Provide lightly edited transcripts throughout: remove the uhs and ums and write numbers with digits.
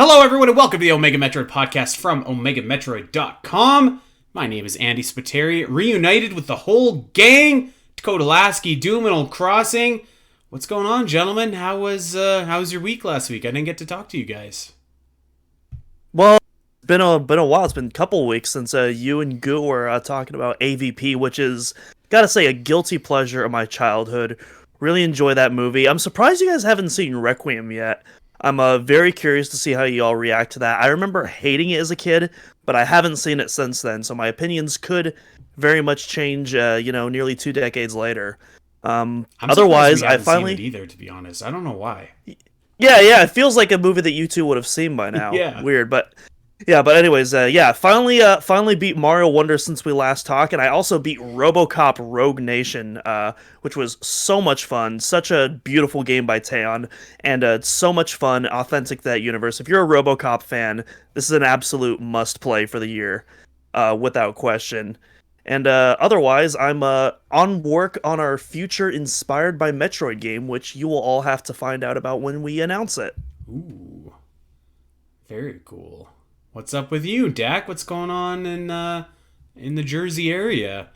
Hello, everyone, and welcome to the Omega Metroid podcast from OmegaMetroid.com. My name is Andy Spiteri, reunited with the whole gang. Dakota Lasky, Doom, and Old Crossing. What's going on, gentlemen? How was your week last week? I didn't get to talk to you guys. Well, it's been a while. It's been a couple weeks since you and Goo were talking about AVP, which is, gotta say, a guilty pleasure of my childhood. Really enjoy that movie. I'm surprised you guys haven't seen Requiem yet. I'm very curious to see how you all react to that. I remember hating it as a kid, but I haven't seen it since then, so my opinions could very much change, nearly 2 decades later. Otherwise, I finally seen it either, to be honest. I don't know why. Yeah, it feels like a movie that you two would have seen by now. Yeah. Weird, but anyways, finally beat Mario Wonder since we last talked, and I also beat RoboCop Rogue Nation, which was so much fun. Such a beautiful game by Teon, and so much fun, authentic to that universe. If you're a RoboCop fan, this is an absolute must-play for the year, without question. And otherwise, I'm on work on our future inspired by Metroid game, which you will all have to find out about when we announce it. Ooh, very cool. What's up with you, Dak? What's going on in the Jersey area?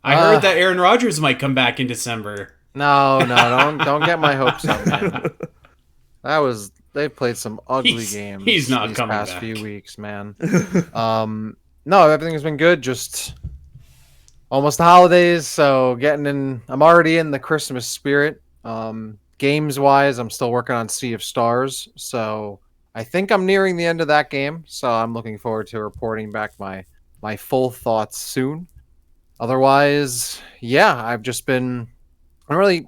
I heard that Aaron Rodgers might come back in December. No, don't get my hopes up, man. They played some ugly games. He's not these coming past back. few weeks, man. No, everything's been good. Just almost the holidays, so I'm already in the Christmas spirit. Games wise, I'm still working on Sea of Stars, so I think I'm nearing the end of that game. So I'm looking forward to reporting back my full thoughts soon. Otherwise, yeah, I'm really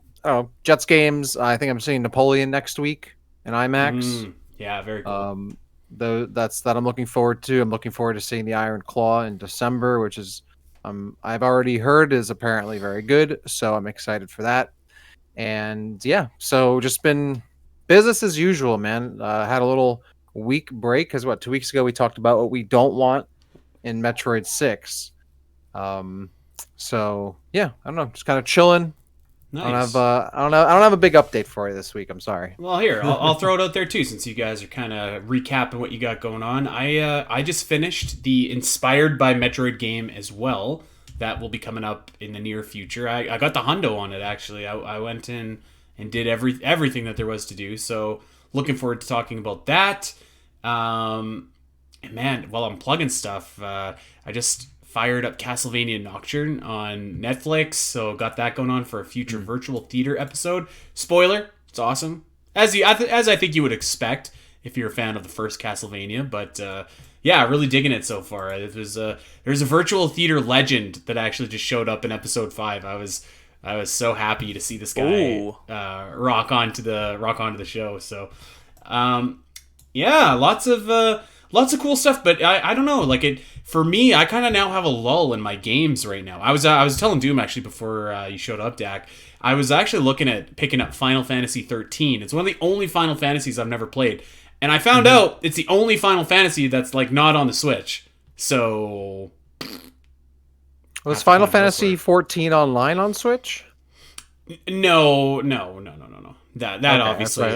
Jets games. I think I'm seeing Napoleon next week in IMAX. Yeah, very cool. That I'm looking forward to. I'm looking forward to seeing the Iron Claw in December, which is I've already heard is apparently very good, so I'm excited for that. And yeah, so just been business as usual, man. Had a little week break because 2 weeks ago we talked about what we don't want in Metroid 6. So yeah, I don't know, just kind of chilling. Nice. I don't have a big update for you this week. I'm sorry. Well, here I'll throw it out there too, since you guys are kind of recapping what you got going on. I just finished the Inspired by Metroid game as well. That will be coming up in the near future. I got the hundo on it actually. I went in and did everything that there was to do. So looking forward to talking about that. And man, while I'm plugging stuff, I just fired up Castlevania Nocturne on Netflix, so got that going on for a future virtual theater episode. Spoiler, it's awesome, as I think you would expect if you're a fan of the first Castlevania. But yeah, really digging it so far. There's a virtual theater legend that actually just showed up in episode 5. I was so happy to see this guy rock onto the show. So yeah, lots of cool stuff, but I don't know, like for me, I kind of now have a lull in my games right now. I was telling Doom actually before you showed up, Dak. I was actually looking at picking up Final Fantasy 13. It's one of the only Final Fantasies I've never played, and I found out it's the only Final Fantasy that's like not on the Switch. So was Final Fantasy 14 online on Switch? No. That Okay, obviously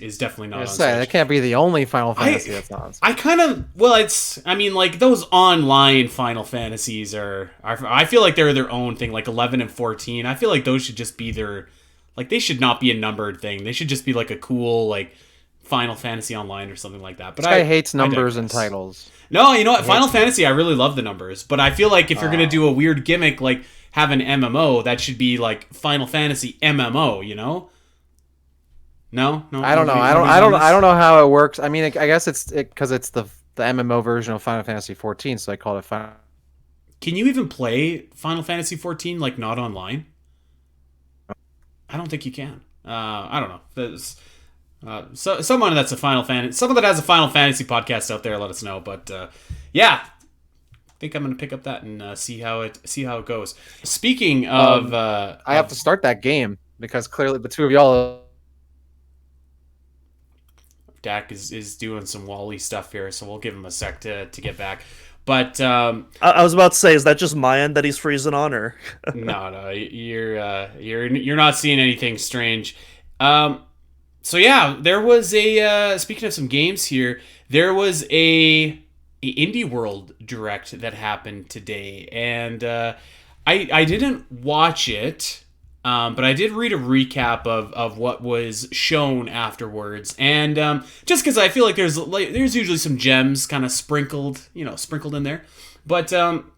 is definitely not on Switch. That can't be the only Final Fantasy that's not on Switch. I mean, like, those online Final Fantasies are I feel like they're their own thing, like 11 and 14. I feel like those should just be they should not be a numbered thing. They should just be like a cool, like, Final Fantasy Online or something like that. But this guy hates numbers and titles. No, you know what? Final Fantasy, I really love the numbers. But I feel like if you're going to do a weird gimmick, like have an MMO, that should be like Final Fantasy MMO, you know? No, I don't know. I don't know how it works. I mean, I guess it's because it's the MMO version of Final Fantasy 14, so I call it Final. Can you even play Final Fantasy 14 like not online? I don't think you can. I don't know. There's someone that has a Final Fantasy podcast out there. Let us know. But yeah, I think I'm gonna pick up that and see how it goes. Speaking of, I have to start that game because clearly the two of y'all. Dak is doing some Wally stuff here, so we'll give him a sec to get back. But I was about to say, is that just my end that he's freezing on, or no, you're not seeing anything strange. So yeah, there was a speaking of some games here, there was a Indie World Direct that happened today, and I didn't watch it, but I did read a recap of what was shown afterwards, and just because I feel like there's usually some gems kind of sprinkled in there, but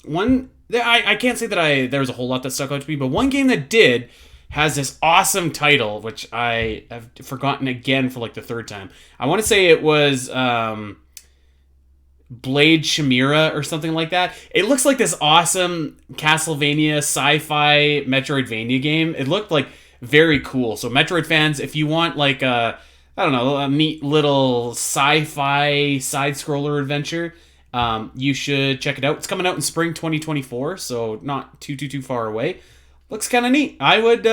one I can't say that there was a whole lot that stuck out to me, but one game that did has this awesome title, which I have forgotten again for like the third time. I want to say it was Blade Chimera or something like that. It looks like this awesome Castlevania sci-fi Metroidvania game. It looked like very cool. So Metroid fans, if you want like a neat little sci-fi side-scroller adventure, you should check it out. It's coming out in spring 2024, so not too far away. Looks kind of neat. I would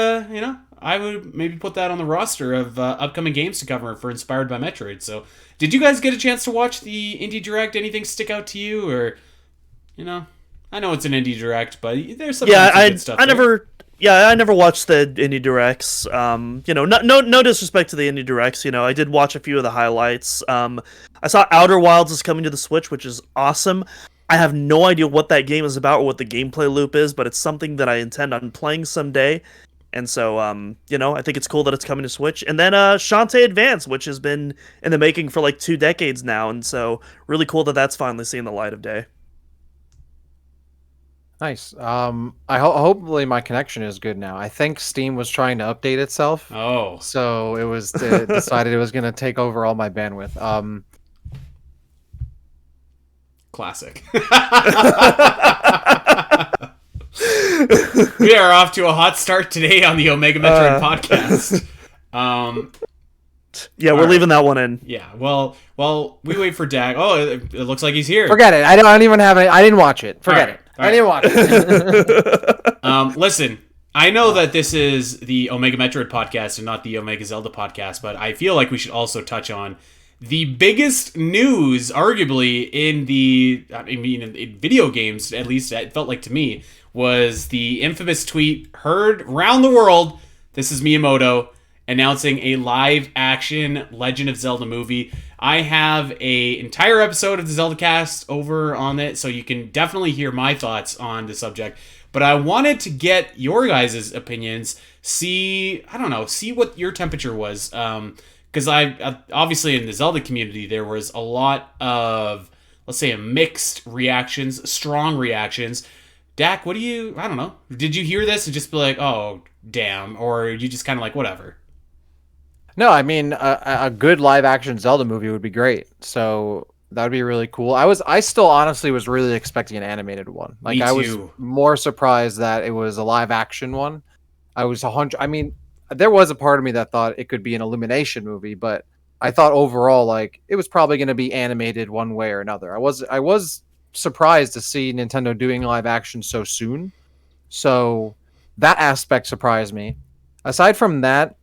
maybe put that on the roster of upcoming games to cover for Inspired by Metroid. So, did you guys get a chance to watch the Indie Direct? Anything stick out to you, or I know it's an Indie Direct, but there's some good stuff. I never watched the Indie Directs. No disrespect to the Indie Directs. I did watch a few of the highlights. I saw Outer Wilds is coming to the Switch, which is awesome. I have no idea what that game is about or what the gameplay loop is, but it's something that I intend on playing someday. And so, I think it's cool that it's coming to Switch. And then Shantae Advance, which has been in the making for like 2 decades now. And so, really cool that that's finally seeing the light of day. Nice. Hopefully my connection is good now. I think Steam was trying to update itself. Oh. So it was decided it was going to take over all my bandwidth. Classic. We are off to a hot start today on the Omega Metroid podcast. Yeah, we're leaving that one in. Yeah, well, we wait for Dag. Oh, it looks like he's here. Forget it. I don't even have it. I didn't watch it. Forget it. I didn't watch it. Listen, I know that this is the Omega Metroid podcast and not the Omega Zelda podcast, but I feel like we should also touch on the biggest news, arguably, in video games, at least it felt like to me, was the infamous tweet heard around the world. This is Miyamoto announcing a live-action Legend of Zelda movie. I have an entire episode of the Zelda cast over on it, so you can definitely hear my thoughts on the subject. But I wanted to get your guys' opinions, see what your temperature was. Because I obviously in the Zelda community, there was a lot of, let's say, mixed reactions, strong reactions. Dak, I don't know. Did you hear this and just be like, oh, damn, or you just kind of like, whatever? No, I mean, a good live-action Zelda movie would be great. So that would be really cool. I still honestly was really expecting an animated one. Like, Me too. I was more surprised that it was a live-action one. I was 100. I mean, there was a part of me that thought it could be an Illumination movie, but I thought overall, like, it was probably going to be animated one way or another. I was surprised to see Nintendo doing live action so soon. So that aspect surprised me. Aside from that,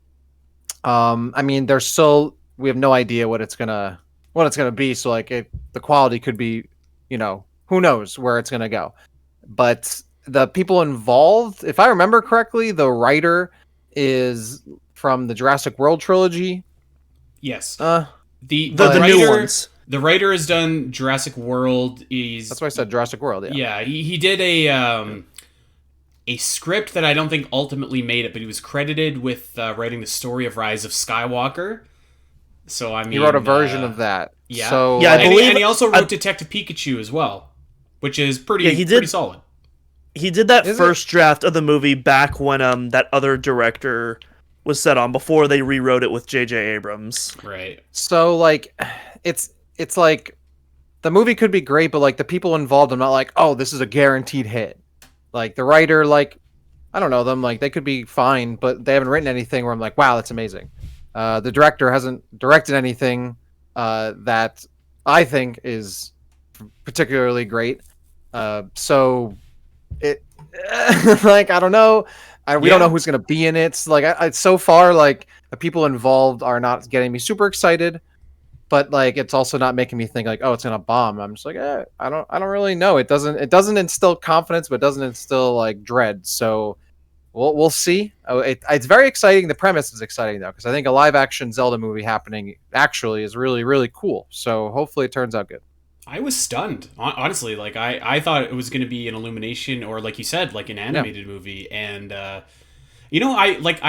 I mean, we have no idea what it's gonna be. So like, the quality could be, who knows where it's gonna go. But the people involved, if I remember correctly, the writer is from the Jurassic World trilogy. Yes. The writer, new ones. The writer has done Jurassic World. That's why I said Jurassic World. Yeah. Yeah. He did a script that I don't think ultimately made it, but he was credited with writing the story of Rise of Skywalker. So I mean, he wrote a version of that. Yeah. So yeah, and he also wrote Detective Pikachu as well, which is pretty solid. He did that first draft of the movie back when that other director was set on, before they rewrote it with J.J. Abrams. Right. So like, it's like the movie could be great, but like the people involved, I'm not like, oh, this is a guaranteed hit. Like the writer, like, I don't know them, like they could be fine, but they haven't written anything where I'm like, wow, that's amazing. The director hasn't directed anything that I think is particularly great. So it like, I don't know. We don't know who's going to be in it. It's like, so far, like the people involved are not getting me super excited, but like, it's also not making me think like, oh, it's going to bomb. I'm just like, I don't really know. It doesn't instill confidence, but it doesn't instill like dread. So we'll see. It's very exciting. The premise is exciting though, because I think a live action Zelda movie happening actually is really really cool. So hopefully it turns out good. I was stunned, honestly. Like I thought it was going to be an Illumination or, like you said, like an animated movie. And I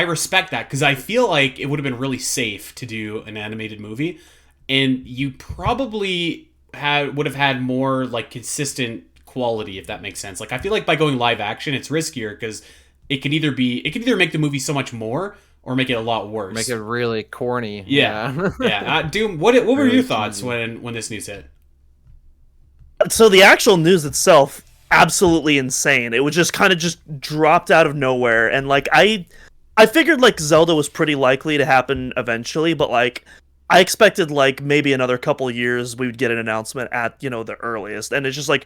respect that because I feel like it would have been really safe to do an animated movie, and you probably would have had more like consistent quality, if that makes sense. Like I feel like by going live action, it's riskier because it can either make the movie so much more or make it a lot worse. Make it really corny. Yeah. Doom, what were Really your thoughts cheesy. when this news hit? So the actual news itself, absolutely insane. It was just kind of just dropped out of nowhere, and like I figured like Zelda was pretty likely to happen eventually, but like I expected like maybe another couple of years we would get an announcement at the earliest, and it's just like,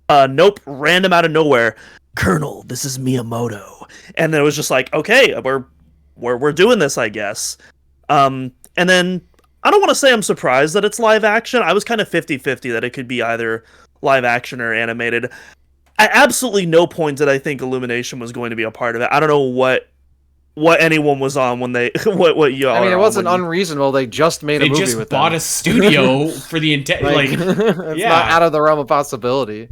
nope, random out of nowhere. Colonel, this is Miyamoto, and it was just like, okay, we're doing this, I guess. And then I don't want to say I'm surprised that it's live action. I was kind of 50-50 that it could be either live action or animated. At absolutely no point did I think Illumination was going to be a part of it. I don't know what anyone was on when they what you. I mean, it wasn't unreasonable. They just made a movie just with bought them. a studio for the intent. It's yeah. not out of the realm of possibility.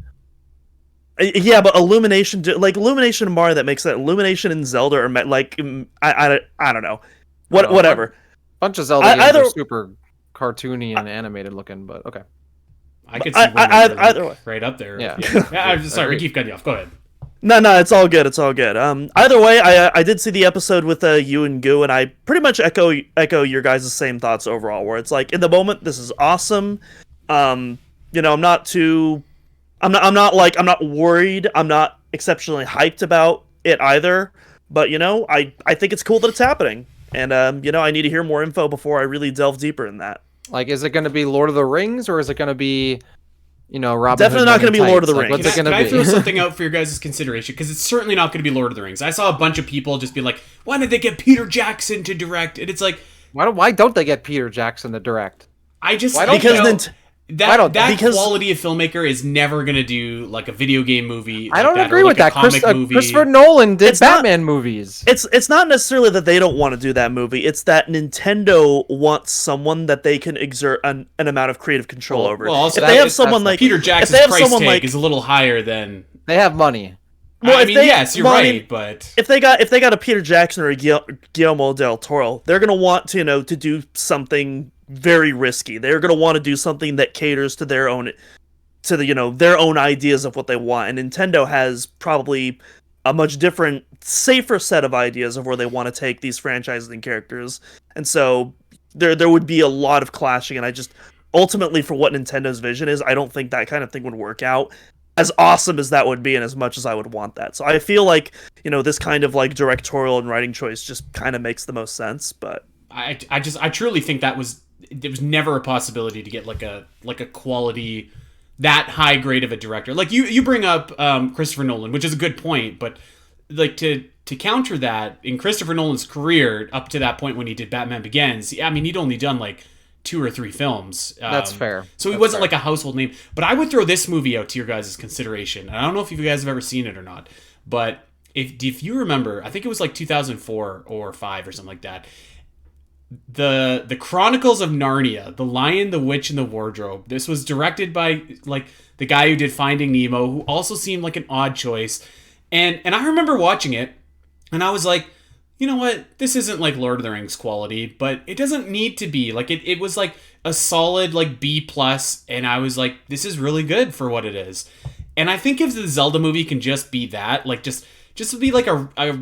Yeah, but Illumination, like Illumination and Mario, that makes sense. Illumination and Zelda are like I don't know, whatever. Bunch of Zelda games are super cartoony and animated looking, but okay. I could see either way. right up there. Yeah. I'm sorry, we keep cutting you off. Go ahead. No, it's all good. It's all good. Either way, I did see the episode with you and Goo, and I pretty much echo your guys' same thoughts overall. Where it's like, in the moment, this is awesome. I'm not worried. I'm not exceptionally hyped about it either. But I think it's cool that it's happening, and I need to hear more info before I really delve deeper in that. Like, is it going to be Lord of the Rings, or is it going to be, Robin Definitely Hood not going to be Lord of the Tights? Rings. What's it Can going I to throw be? something out for your guys' consideration? Because it's certainly not going to be Lord of the Rings. I saw a bunch of people just be like, why did they get Peter Jackson to direct? And it's like, Why don't they get Peter Jackson to direct? I just Because that quality of filmmaker is never going to do like a video game movie. I don't like agree or with like that. a comic movie. Christopher Nolan did It's not- Batman movies. It's not necessarily that they don't want to do that movie. It's that Nintendo wants someone that they can exert an amount of creative control over. Well, also if they have that's someone like Peter if Jackson's they have price someone tag like is a little higher than. They have money. Well, I if mean, they- yes, you're well, I right, mean, but if they got a Peter Jackson or a Guillermo del Toro, they're gonna want to do something very risky. They're gonna want to do something that caters to their own their own ideas of what they want. And Nintendo has probably a much different, safer set of ideas of where they want to take these franchises and characters. And so there would be a lot of clashing. And I just ultimately, for what Nintendo's vision is, I don't think that kind of thing would work out. As awesome as that would be, and as much as I would want that. So I feel like this kind of like directorial and writing choice just kind of makes the most sense. But I truly think there was never a possibility to get like a quality that high grade of a director. Like you bring up Christopher Nolan, which is a good point, but like to counter that, in Christopher Nolan's career up to that point when he did Batman Begins, I mean, he'd only done like 2 or 3 films. That's fair. So he That's wasn't fair. like a household name. But I would throw this movie out to your guys' consideration. And I don't know if you guys have ever seen it or not, but if you remember, I think it was like 2004 or 5 or something like that. The Chronicles of Narnia, The Lion, the Witch, and the Wardrobe. This was directed by like the guy who did Finding Nemo, who also seemed like an odd choice. And I remember watching it, and I was like, you know what? This isn't like Lord of the Rings quality, but it doesn't need to be. Like it was like a solid like B+, and I was like, this is really good for what it is. And I think if the Zelda movie can just be that, like just to be like a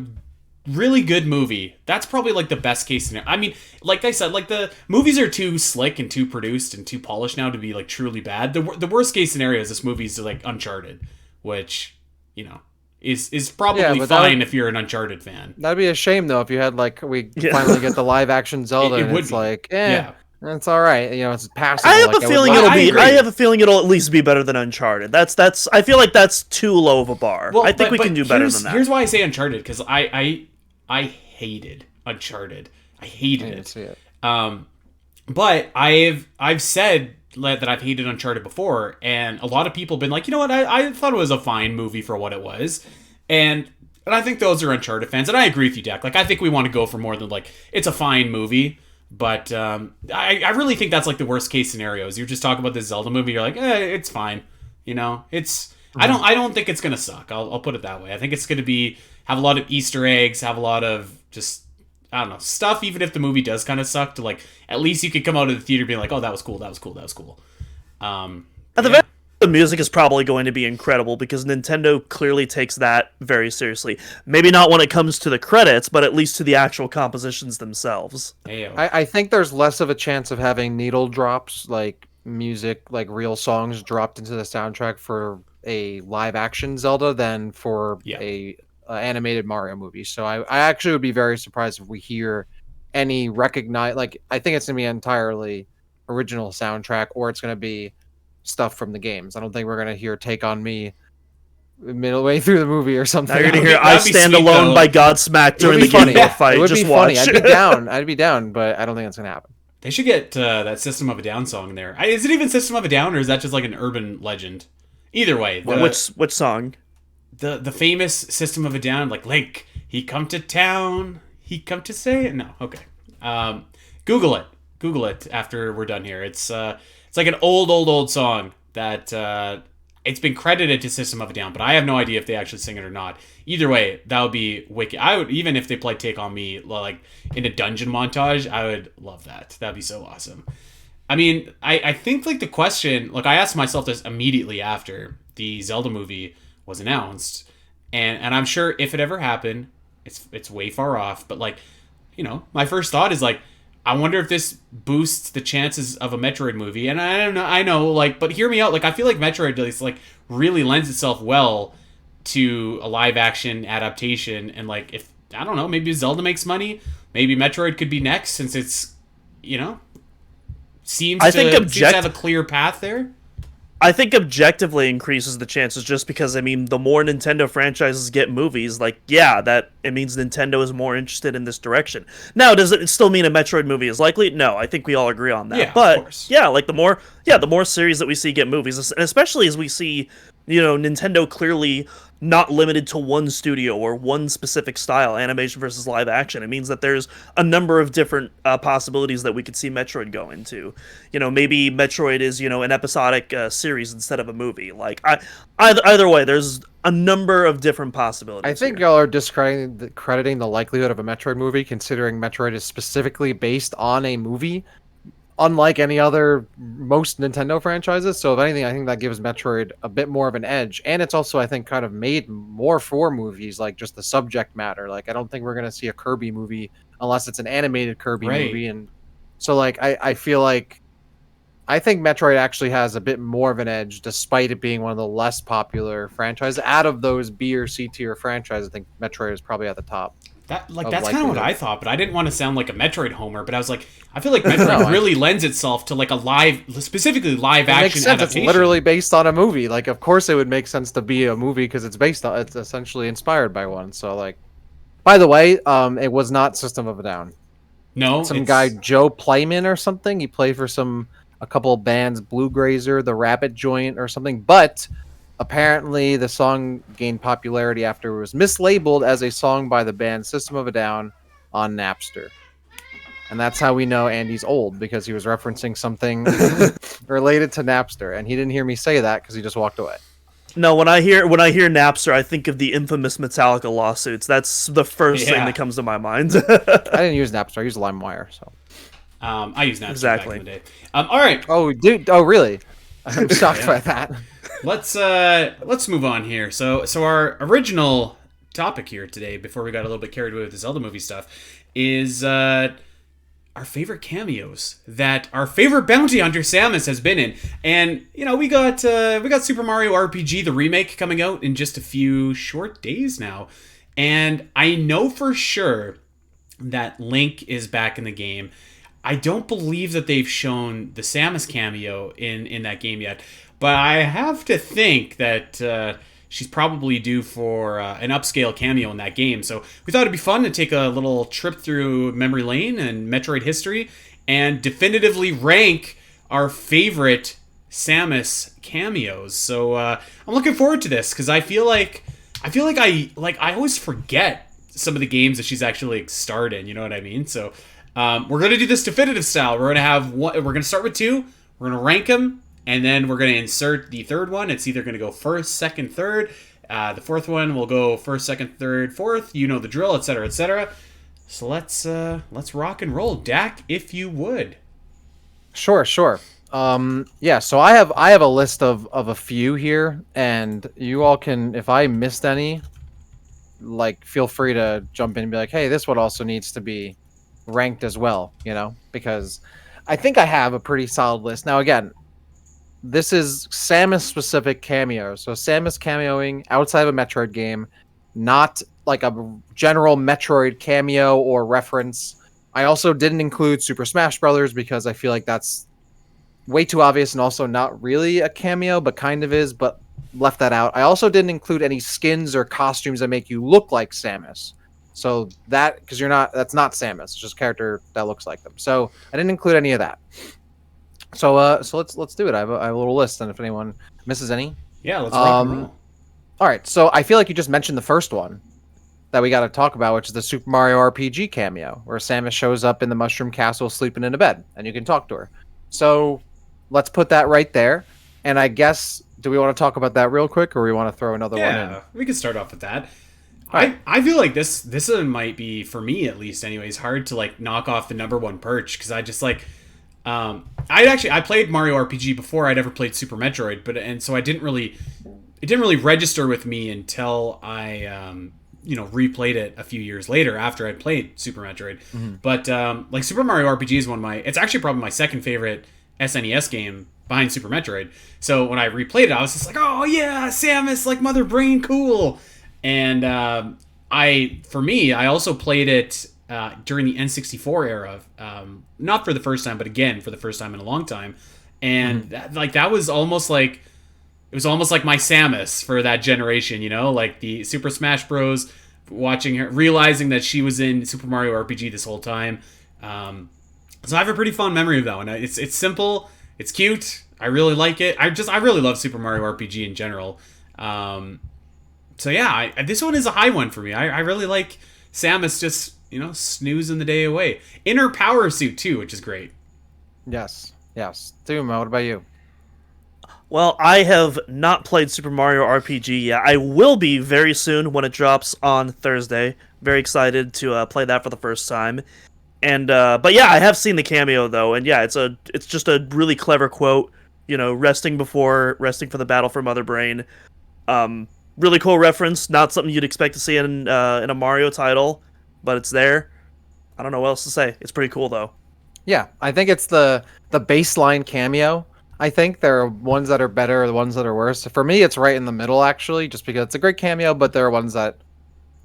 really good movie, that's probably like the best case scenario. I mean, like I said, like the movies are too slick and too produced and too polished now to be like truly bad. The worst case scenario is this movie's like Uncharted, which is probably fine if you're an Uncharted fan. That'd be a shame though if you had like finally get the live action Zelda It and would it's be. like Yeah. It's all right. It's passable. I have Like, a feeling would it'll like- I be. agree. I have a feeling it'll at least be better than Uncharted. That's. I feel like that's too low of a bar. I think we can do better than that. Here's why I say Uncharted, because I hated Uncharted. I hated I didn't it. see it. But I've said that I've hated Uncharted before, and a lot of people have been like, you know what, I thought it was a fine movie for what it was. And And I think those are Uncharted fans. And I agree with you, Dak. Like, I think we want to go for more than, like, it's a fine movie. But I really think that's, like, the worst case scenarios. You're just talking about this Zelda movie. You're like, it's fine. You know, it's... I don't think it's going to suck. I'll put it that way. I think it's going to have a lot of Easter eggs, have a lot of just... I don't know, stuff, even if the movie does kind of suck, to, like, at least you could come out of the theater being like, oh, that was cool, that was cool, that was cool. The music is probably going to be incredible because Nintendo clearly takes that very seriously. Maybe not when it comes to the credits, but at least to the actual compositions themselves. I think there's less of a chance of having needle drops, like music, like real songs dropped into the soundtrack for a live action Zelda than for a animated Mario movie. So I actually would be very surprised if we hear any recognized, like, I think it's going to be entirely original soundtrack, or it's going to be stuff from the games. I don't think we're going to hear Take On Me midway through the movie or something. Now you're going to hear I Stand Alone by Godsmack during the Game Boy fight. It would Just be watch. funny. I'd be down, but I don't think that's going to happen. They should get that System of a Down song in there. Is it even System of a Down, or is that just like an urban legend? Either way. Which song? The famous System of a Down, like, Link, he come to town, he come to say... No, okay. Google it after we're done here. It's like an old song that it's been credited to System of a Down, but I have no idea if they actually sing it or not. Either way, that would be wicked. I would, even if they played Take On Me, like, in a dungeon montage, I would love that. That'd be so awesome. I mean, I think, like, the question... Look, I asked myself this immediately after the Zelda movie was announced, and I'm sure if it ever happened, it's way far off, but, like, you know, my first thought is, like, I wonder if this boosts the chances of a Metroid movie. And I know, like, but hear me out. Like, I feel like Metroid is, like, really lends itself well to a live action adaptation. And, like, if, I don't know, maybe Zelda makes money, maybe Metroid could be next, since it's, you know, seems to have a clear path there. I think objectively increases the chances, just because, I mean, the more Nintendo franchises get movies, like, that it means Nintendo is more interested in this direction. Now, does it still mean a Metroid movie is likely? No, I think we all agree on that. Yeah, but of course. like, the more series that we see get movies, and especially as we see, you know, Nintendo clearly not limited to one studio or one specific style, animation versus live action. It means that there's a number of different possibilities that we could see Metroid go into. You know, maybe Metroid is, you know, an episodic series instead of a movie. Like, either way, there's a number of different possibilities. I think y'all are discrediting the likelihood of a Metroid movie, considering Metroid is specifically based on a movie, unlike any other most Nintendo franchises. So if anything, I think that gives Metroid a bit more of an edge. And it's also, I think, kind of made more for movies, like just the subject matter. Like, I don't think we're going to see a Kirby movie unless it's an animated Kirby movie. And so, like, I feel like, I think Metroid actually has a bit more of an edge, despite it being one of the less popular franchises. Out of those B or C tier franchises, I think Metroid is probably at the top. That's kind of what I thought, but I didn't want to sound like a Metroid homer. But I was like, I feel like Metroid really lends itself to, like, a specifically live action adaptation. It's literally based on a movie. Like, of course, it would make sense to be a movie because it's essentially inspired by one. So, like, by the way, it was not System of a Down. No, some guy Joe Playman or something. He played for a couple of bands, Blue Grazer, The Rabbit Joint, or something. But apparently, the song gained popularity after it was mislabeled as a song by the band System of a Down on Napster. And that's how we know Andy's old, because he was referencing something related to Napster, and he didn't hear me say that because he just walked away. No, when I hear Napster, I think of the infamous Metallica lawsuits. That's the first thing that comes to my mind. I didn't use Napster. I used LimeWire. So I used Napster back in the day. All right. Oh, dude. Oh, really? I'm shocked by that. Let's move on here. So our original topic here today, before we got a little bit carried away with the Zelda movie stuff, is our favorite cameos that our favorite bounty hunter Samus has been in. And you know, we got Super Mario RPG the remake coming out in just a few short days now, and I know for sure that Link is back in the game. I don't believe that they've shown the Samus cameo in that game yet, but I have to think that she's probably due for an upscale cameo in that game. So we thought it'd be fun to take a little trip through memory lane and Metroid history and definitively rank our favorite Samus cameos. So I'm looking forward to this, because I feel like I feel like I always forget some of the games that she's actually starred in. You know what I mean? So we're gonna do this definitive style. We're gonna have one. We're gonna start with two. We're gonna rank them, and then we're gonna insert the third one. It's either gonna go first, second, third. The fourth one will go first, second, third, fourth. You know the drill, etc., etc. So let's rock and roll, Dak, if you would. Sure, sure. Yeah, so I have a list of a few here, and you all can, if I missed any, like, feel free to jump in and be like, hey, this one also needs to be ranked as well, you know, because I think I have a pretty solid list. Now, again, this is Samus specific cameos. So Samus cameoing outside of a Metroid game, not like a general Metroid cameo or reference. I also didn't include Super Smash Brothers because I feel like that's way too obvious and also not really a cameo, but kind of is, but left that out. I also didn't include any skins or costumes that make you look like Samus. So that, because that's not Samus, it's just a character that looks like them. So I didn't include any of that. So let's do it. I have a little list, and if anyone misses any. Yeah, let's rock and roll. All right, so I feel like you just mentioned the first one that we got to talk about, which is the Super Mario RPG cameo, where Samus shows up in the Mushroom Castle sleeping in a bed, and you can talk to her. So let's put that right there. And I guess, do we want to talk about that real quick, or we want to throw another one in? Yeah, we can start off with that. I feel like this might be, for me at least anyways, hard to like knock off the number one perch, because I just like I played Mario RPG before I'd ever played Super Metroid, and so it didn't really register with me until I replayed it a few years later after I'd played Super Metroid. Mm-hmm. But like Super Mario RPG is it's actually probably my second favorite SNES game behind Super Metroid. So when I replayed it, I was just like, oh yeah, Samus, like Mother Brain, cool. And I also played it during the N64 era, not for the first time, but again for the first time in a long time. And that was almost like, it was almost like my Samus for that generation, you know, like the Super Smash Bros. Watching her, realizing that she was in Super Mario RPG this whole time. So I have a pretty fond memory of that one. It's simple, it's cute, I really like it. I really love Super Mario RPG in general. So yeah, this one is a high one for me. I really like Samus just, snoozing the day away. In her power suit too, which is great. Yes. Doom, what about you? Well, I have not played Super Mario RPG yet. I will be very soon when it drops on Thursday. Very excited to play that for the first time. And but yeah, I have seen the cameo though, and yeah, it's just a really clever quote. Resting for the battle for Mother Brain. Really cool reference. Not something you'd expect to see in a Mario title, but it's there. I don't know what else to say. It's pretty cool though. Yeah, I think it's the baseline cameo. I think there are ones that are better, the ones that are worse. For me, it's right in the middle, actually, just because it's a great cameo, but there are ones that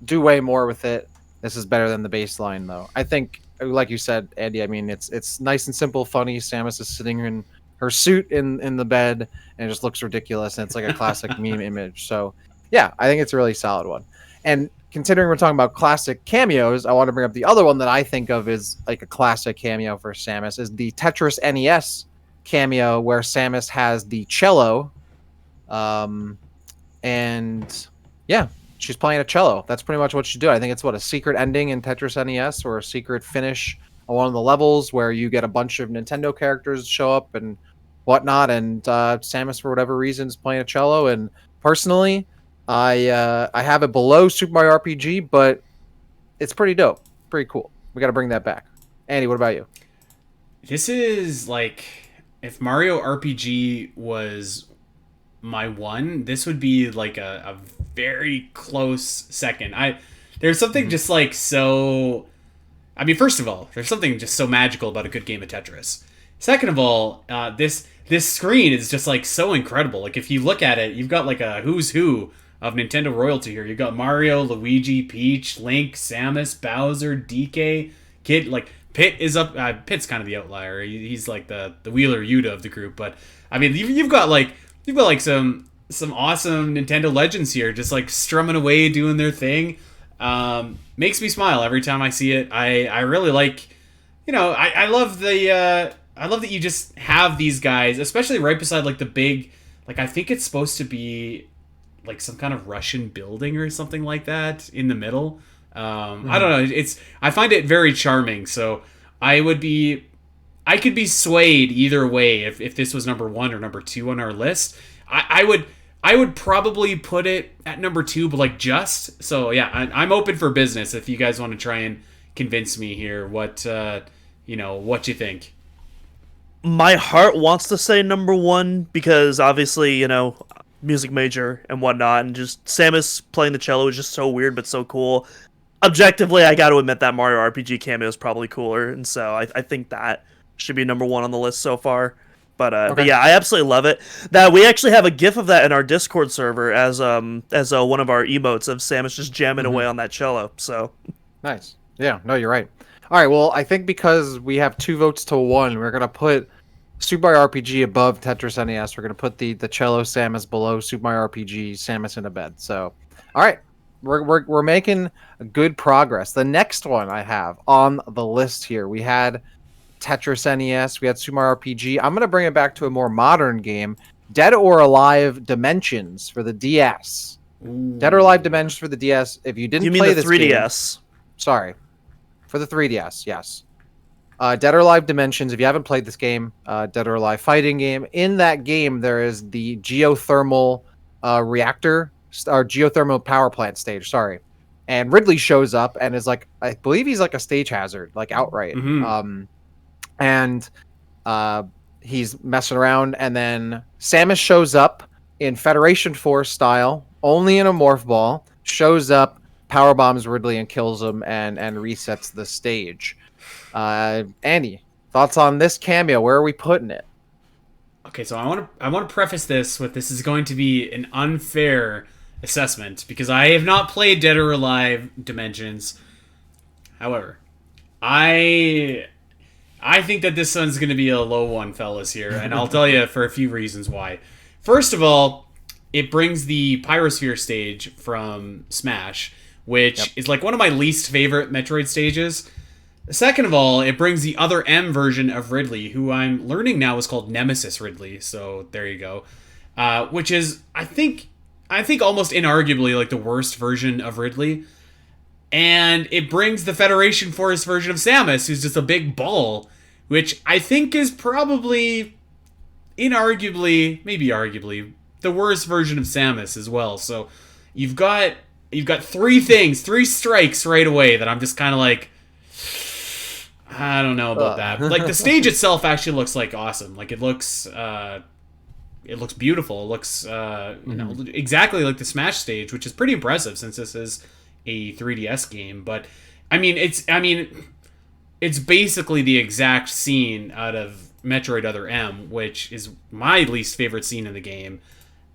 do way more with it. This is better than the baseline, though. I think, like you said, Andy, I mean, it's nice and simple, funny. Samus is sitting in her suit in the bed, and it just looks ridiculous, and it's like a classic meme image. So, yeah, I think it's a really solid one. And considering we're talking about classic cameos, I want to bring up the other one that I think of as like a classic cameo for Samus, is the Tetris NES cameo where Samus has the cello, and yeah, she's playing a cello. That's pretty much what she do. I think it's a secret ending in Tetris NES, or a secret finish on one of the levels where you get a bunch of Nintendo characters show up and whatnot, and Samus, for whatever reason, is playing a cello. And personally, I have it below Super Mario RPG, but it's pretty dope, pretty cool. We got to bring that back. Andy, what about you? This is like, if Mario RPG was my one, this would be like a very close second. There's something just like so... I mean, first of all, there's something just so magical about a good game of Tetris. Second of all, this screen is just like so incredible. Like if you look at it, you've got like a who's who of Nintendo royalty here. You've got Mario, Luigi, Peach, Link, Samus, Bowser, DK, Kid, like... Pit is up. Pit's kind of the outlier. He's like the Wheeler Yuta of the group. But I mean, you've got some awesome Nintendo legends here, just like strumming away, doing their thing. Makes me smile every time I see it. I really like, I love I love that you just have these guys, especially right beside like the big, like I think it's supposed to be like some kind of Russian building or something like that in the middle. I don't know. I find it very charming. So I could be swayed either way if this was number 1 or number 2 on our list. I would probably put it at number 2, but like just so yeah. I'm open for business if you guys want to try and convince me here. What what you think? My heart wants to say number 1 because obviously, music major and whatnot, and just Samus playing the cello is just so weird but so cool. Objectively, I got to admit that Mario RPG cameo is probably cooler, and so I think that should be number 1 on the list so far. But yeah, I absolutely love it. That we actually have a GIF of that in our Discord server as one of our emotes of Samus just jamming away on that cello. So nice. Yeah, no, you're right. All right, well, I think because we have 2 votes to 1, we're gonna put Super Mario RPG above Tetris NES. We're gonna put the cello Samus below Super Mario RPG Samus in a bed. So, all right, we're making good progress. The next one I have on the list here, we had Tetris NES, we had Super Mario RPG. I'm gonna bring it back to a more modern game, Dead or Alive Dimensions for the DS. Ooh. Dead or Alive Dimensions for the DS. If you didn't play this 3DS? Game, sorry, for the 3DS, yes. Dead or Alive Dimensions. If you haven't played this game, Dead or Alive fighting game. In that game, there is the geothermal reactor or geothermal power plant stage. Sorry, and Ridley shows up and is like, I believe he's like a stage hazard, like outright. And he's messing around, and then Samus shows up in Federation Force style, only in a morph ball. Shows up, power bombs Ridley and kills him, and resets the stage. Andy, thoughts on this cameo? Where are we putting it? Okay, so I want to preface this with this is going to be an unfair assessment because I have not played Dead or Alive Dimensions. However, I think that this one's going to be a low one, fellas, here, and I'll tell you for a few reasons why. First of all, it brings the Pyrosphere stage from Smash, which is like one of my least favorite Metroid stages. Second of all, it brings the other M version of Ridley, who I'm learning now is called Nemesis Ridley. So there you go, which is I think almost inarguably like the worst version of Ridley. And it brings the Federation Force version of Samus, who's just a big ball, which I think is probably inarguably, maybe arguably, the worst version of Samus as well. So you've got 3 strikes right away that I'm just kind of like, I don't know about that. Like the stage itself actually looks like awesome. Like it looks beautiful. It looks exactly like the Smash stage, which is pretty impressive since this is a 3DS game. But it's basically the exact scene out of Metroid Other M, which is my least favorite scene in the game.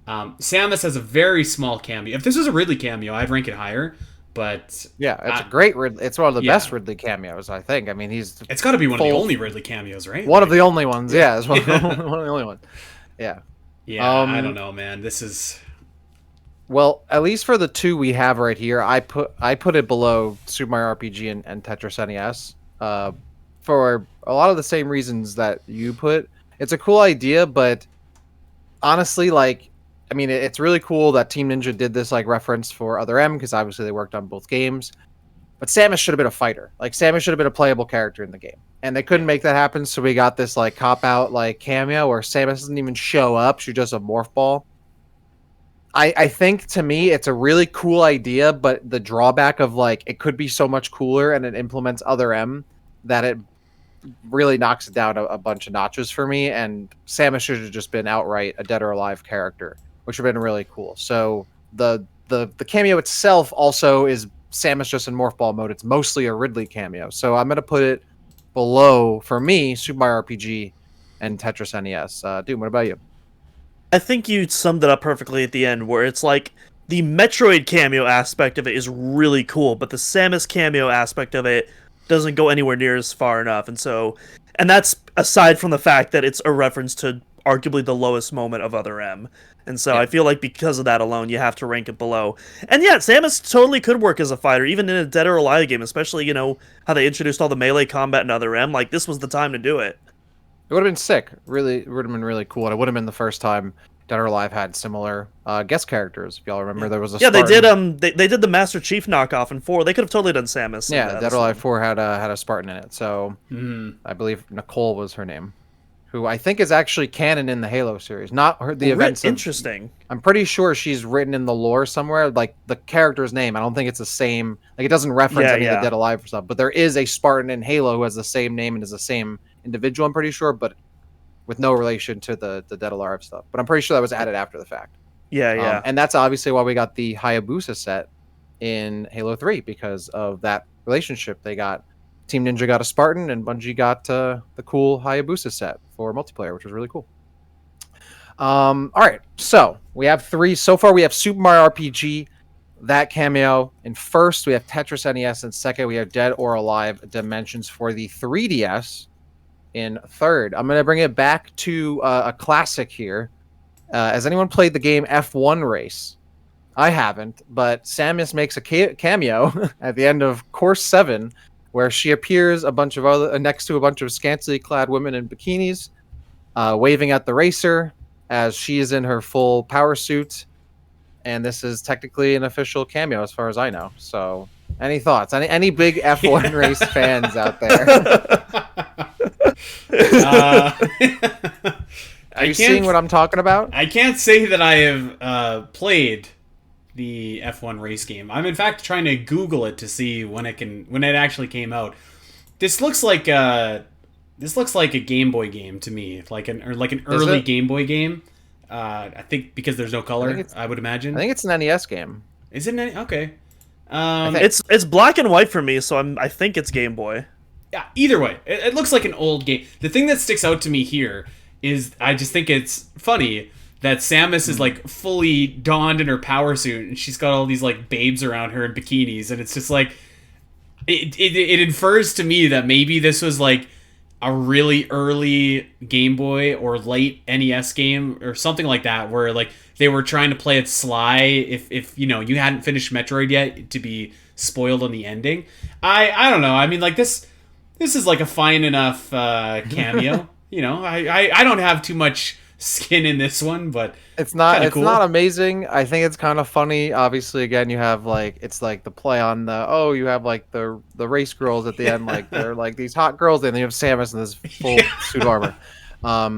Samus has a very small cameo. If this was a Ridley cameo, I'd rank it higher. But yeah, it's a great Ridley. It's one of the best Ridley cameos, I think. I mean, it's got to be one of the only Ridley cameos, right? One of the only ones. Yeah, it's one of the only ones. Yeah. Yeah, I don't know, man. This is well, at least for the 2 we have right here, I put it below Super Mario RPG and Tetris NES. For a lot of the same reasons that you put. It's a cool idea, but honestly, like, I mean, it's really cool that Team Ninja did this like reference for Other M because obviously they worked on both games. But Samus should have been a fighter. Like Samus should have been a playable character in the game, and they couldn't make that happen. So we got this like cop out like cameo where Samus doesn't even show up; she's just a morph ball. I think to me it's a really cool idea, but the drawback of like it could be so much cooler, and it implements Other M that it really knocks it down a bunch of notches for me. And Samus should have just been outright a Dead or Alive character, which would have been really cool. So the cameo itself also is Samus just in morph ball mode. It's mostly a Ridley cameo. So I'm gonna put it below, for me, Super Mario RPG and Tetris NES. Dude, what about you? I think you summed it up perfectly at the end, where it's like the Metroid cameo aspect of it is really cool, but the Samus cameo aspect of it doesn't go anywhere near as far enough. And that's aside from the fact that it's a reference to arguably the lowest moment of Other M. And so I feel like because of that alone, you have to rank it below. And yeah, Samus totally could work as a fighter, even in a Dead or Alive game, especially, how they introduced all the melee combat in Other M. Like, this was the time to do it. It would have been sick. Really, it would have been really cool. And it would have been the first time Dead or Alive had similar guest characters. If y'all remember, there was a Yeah, they Spartan. did. They did the Master Chief knockoff in 4. They could have totally done Samus. in Yeah, that Dead as or Alive well. 4 had a Spartan in it. So Hmm. I believe Nicole was her name, who I think is actually canon in the Halo series. Not her, the events. Interesting. I'm pretty sure she's written in the lore somewhere, like the character's name. I don't think it's the same. Like it doesn't reference any of the Dead Alive stuff. But there is a Spartan in Halo who has the same name and is the same individual. I'm pretty sure, but with no relation to the Dead Alive stuff. But I'm pretty sure that was added after the fact. Yeah. And that's obviously why we got the Hayabusa set in Halo 3 because of that relationship. They got Team Ninja got a Spartan and Bungie got the cool Hayabusa set for multiplayer, which was really cool. All right, so we have 3 so far. We have Super Mario RPG, that cameo in first. We have Tetris NES in second. We have Dead or Alive Dimensions for the 3DS in third. I'm going to bring it back to a classic here. Has anyone played the game F1 Race? I haven't, but Samus makes a cameo at the end of Course 7, where she appears next to a bunch of scantily clad women in bikinis, waving at the racer as she is in her full power suit. And this is technically an official cameo, as far as I know. So, any thoughts? Any big F1 race fans out there? Are you seeing what I'm talking about? I can't say that I have played the F1 race game. I'm in fact trying to Google it to see when it actually came out. This looks like a Game Boy game to me, like an early Game Boy game. I think because there's no color, I would imagine. I think it's an NES game. Is it okay? It's black and white for me, so I think it's Game Boy. Yeah, either way, it looks like an old game. The thing that sticks out to me here is I just think it's funny that Samus is like fully donned in her power suit and she's got all these like babes around her in bikinis, and it's just like it infers to me that maybe this was like a really early Game Boy or late NES game or something like that, where like they were trying to play it sly if you know you hadn't finished Metroid yet to be spoiled on the ending. I don't know. I mean, like this is like a fine enough cameo. You know, I don't have too much skin in this one, but it's not cool. not amazing. I think it's kind of funny. Obviously, again, you have like it's like the play on you have like the race girls at the end, like they're like these hot girls, and then you have Samus in this full suit armor,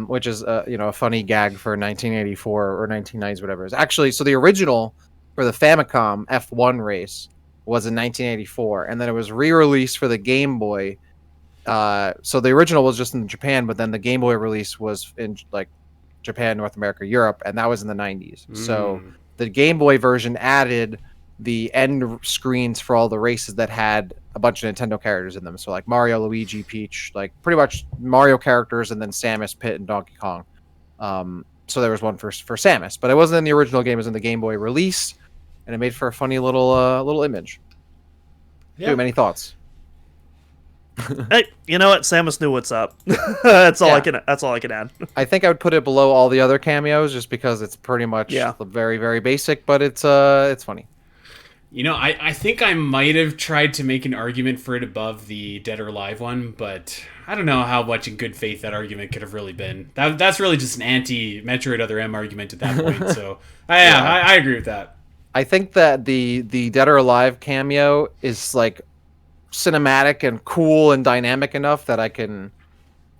which is a funny gag for 1984 or 1990s, whatever it is. Actually, so the original for the Famicom F1 race was in 1984, and then it was re-released for the Game Boy. So the original was just in Japan, but then the Game Boy release was in like Japan, North America, Europe, and that was in the 90s. So the Game Boy version added the end screens for all the races that had a bunch of Nintendo characters in them. So like Mario, Luigi, Peach, like pretty much Mario characters, and then Samus, Pit, and Donkey Kong. So there was one for Samus, but it wasn't in the original game. It was in the Game Boy release, and it made for a funny little image. Yeah. Dude, any thoughts? Hey, you know what? Samus knew what's up. That's all I can add. I think I would put it below all the other cameos just because it's pretty much very, very basic, but it's funny. You know, I think I might have tried to make an argument for it above the Dead or Alive one, but I don't know how much in good faith that argument could have really been. That's really just an anti-Metroid Other M argument at that point. So I agree with that. I think that the Dead or Alive cameo is like cinematic and cool and dynamic enough that I can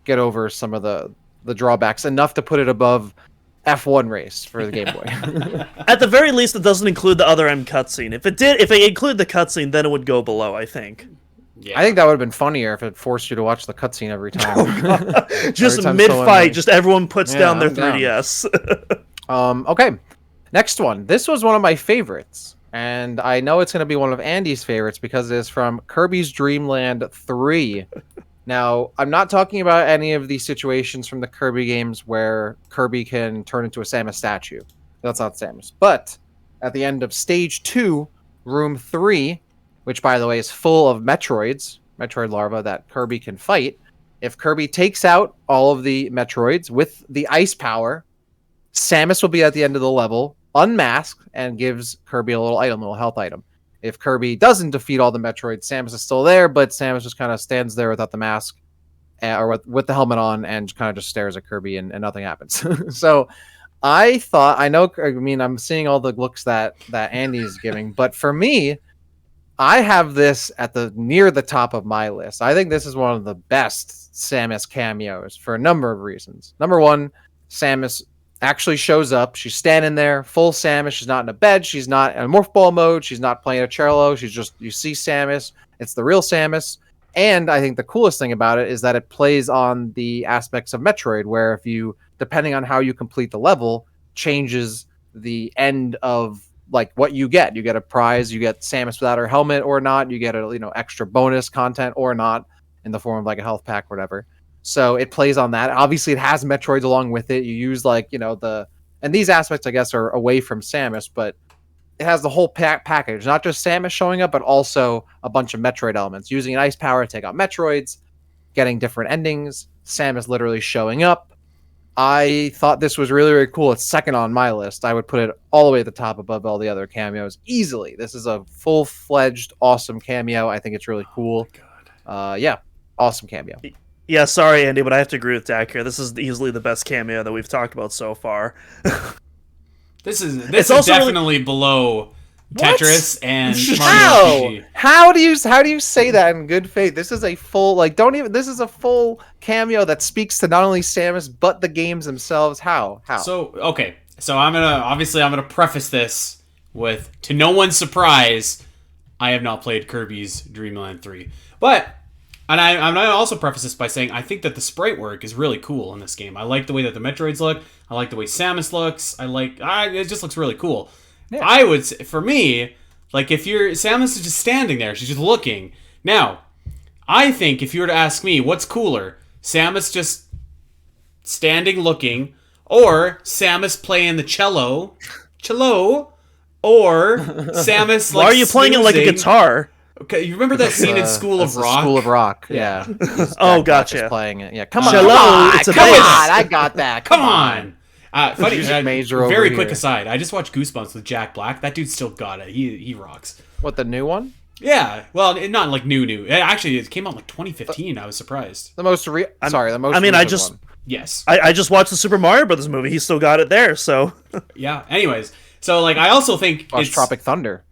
get over some of the drawbacks enough to put it above F1 race for the Game Boy. At the very least, it doesn't include the Other M cutscene. If it included the cutscene, then it would go below, I think. Yeah. I think that would have been funnier if it forced you to watch the cutscene every time. Just mid-fight, just everyone puts down their 3DS. Okay, next one. This was one of my favorites. And I know it's going to be one of Andy's favorites because it is from Kirby's Dream Land 3. Now, I'm not talking about any of these situations from the Kirby games where Kirby can turn into a Samus statue. That's not Samus. But at the end of Stage 2, Room 3, which, by the way, is full of Metroid larvae that Kirby can fight, if Kirby takes out all of the Metroids with the ice power, Samus will be at the end of the level, unmasked, and gives Kirby a little health item. If Kirby doesn't defeat all the Metroids, Samus is still there, but Samus just kind of stands there without the mask or with the helmet on and kind of just stares at Kirby and nothing happens. So I know. I mean, I'm seeing all the looks that Andy's giving, but for me, I have this at the near the top of my list. I think this is one of the best Samus cameos for a number of reasons. Number one, Samus actually shows up. She's standing there, full Samus. She's not in a bed. She's not in morph ball mode. She's not playing a cello. She's just, you see Samus. It's the real Samus. And I think the coolest thing about it is that it plays on the aspects of Metroid, where if you, depending on how you complete the level, changes the end of like what you get. You get a prize, you get Samus without her helmet or not, you get a extra bonus content or not in the form of like a health pack or whatever. So it plays on that. Obviously it has Metroids along with it. You use and these aspects I guess are away from Samus, but it has the whole package, not just Samus showing up, but also a bunch of Metroid elements. Using an ice power to take out Metroids, getting different endings, Samus literally showing up. I thought this was really, really cool. It's second on my list. I would put it all the way at the top above all the other cameos easily. This is a full-fledged, awesome cameo. I think it's really cool. Yeah, awesome cameo. Yeah, sorry, Andy, but I have to agree with Dak here. This is easily the best cameo that we've talked about so far. This is definitely really below Tetris and Mario. How do you say that in good faith? This is a full this is a full cameo that speaks to not only Samus but the games themselves. How? So I'm gonna preface this with, to no one's surprise, I have not played Kirby's Dream Land 3. But I'm gonna also preface this by saying I think that the sprite work is really cool in this game. I like the way that the Metroids look. I like the way Samus looks. It just looks really cool. Yeah. I would say, for me, if Samus is just standing there, she's just looking. Now, I think if you were to ask me, what's cooler, Samus just standing looking, or Samus playing the cello, or Samus why are you playing it like a guitar? Okay, you remember that scene in School of Rock? School of Rock, yeah. Oh, gotcha. Playing it, yeah. Come on, I got that. Come on. Funny, very quick here. aside. I just watched Goosebumps with Jack Black. That dude still got it. He rocks. What, the new one? Yeah. Well, not like new. Actually, it came out like 2015. I was surprised. The most one. Yes. I just watched the Super Mario Brothers movie. He still got it there. So. Yeah. Anyways, so I also think it's Tropic Thunder.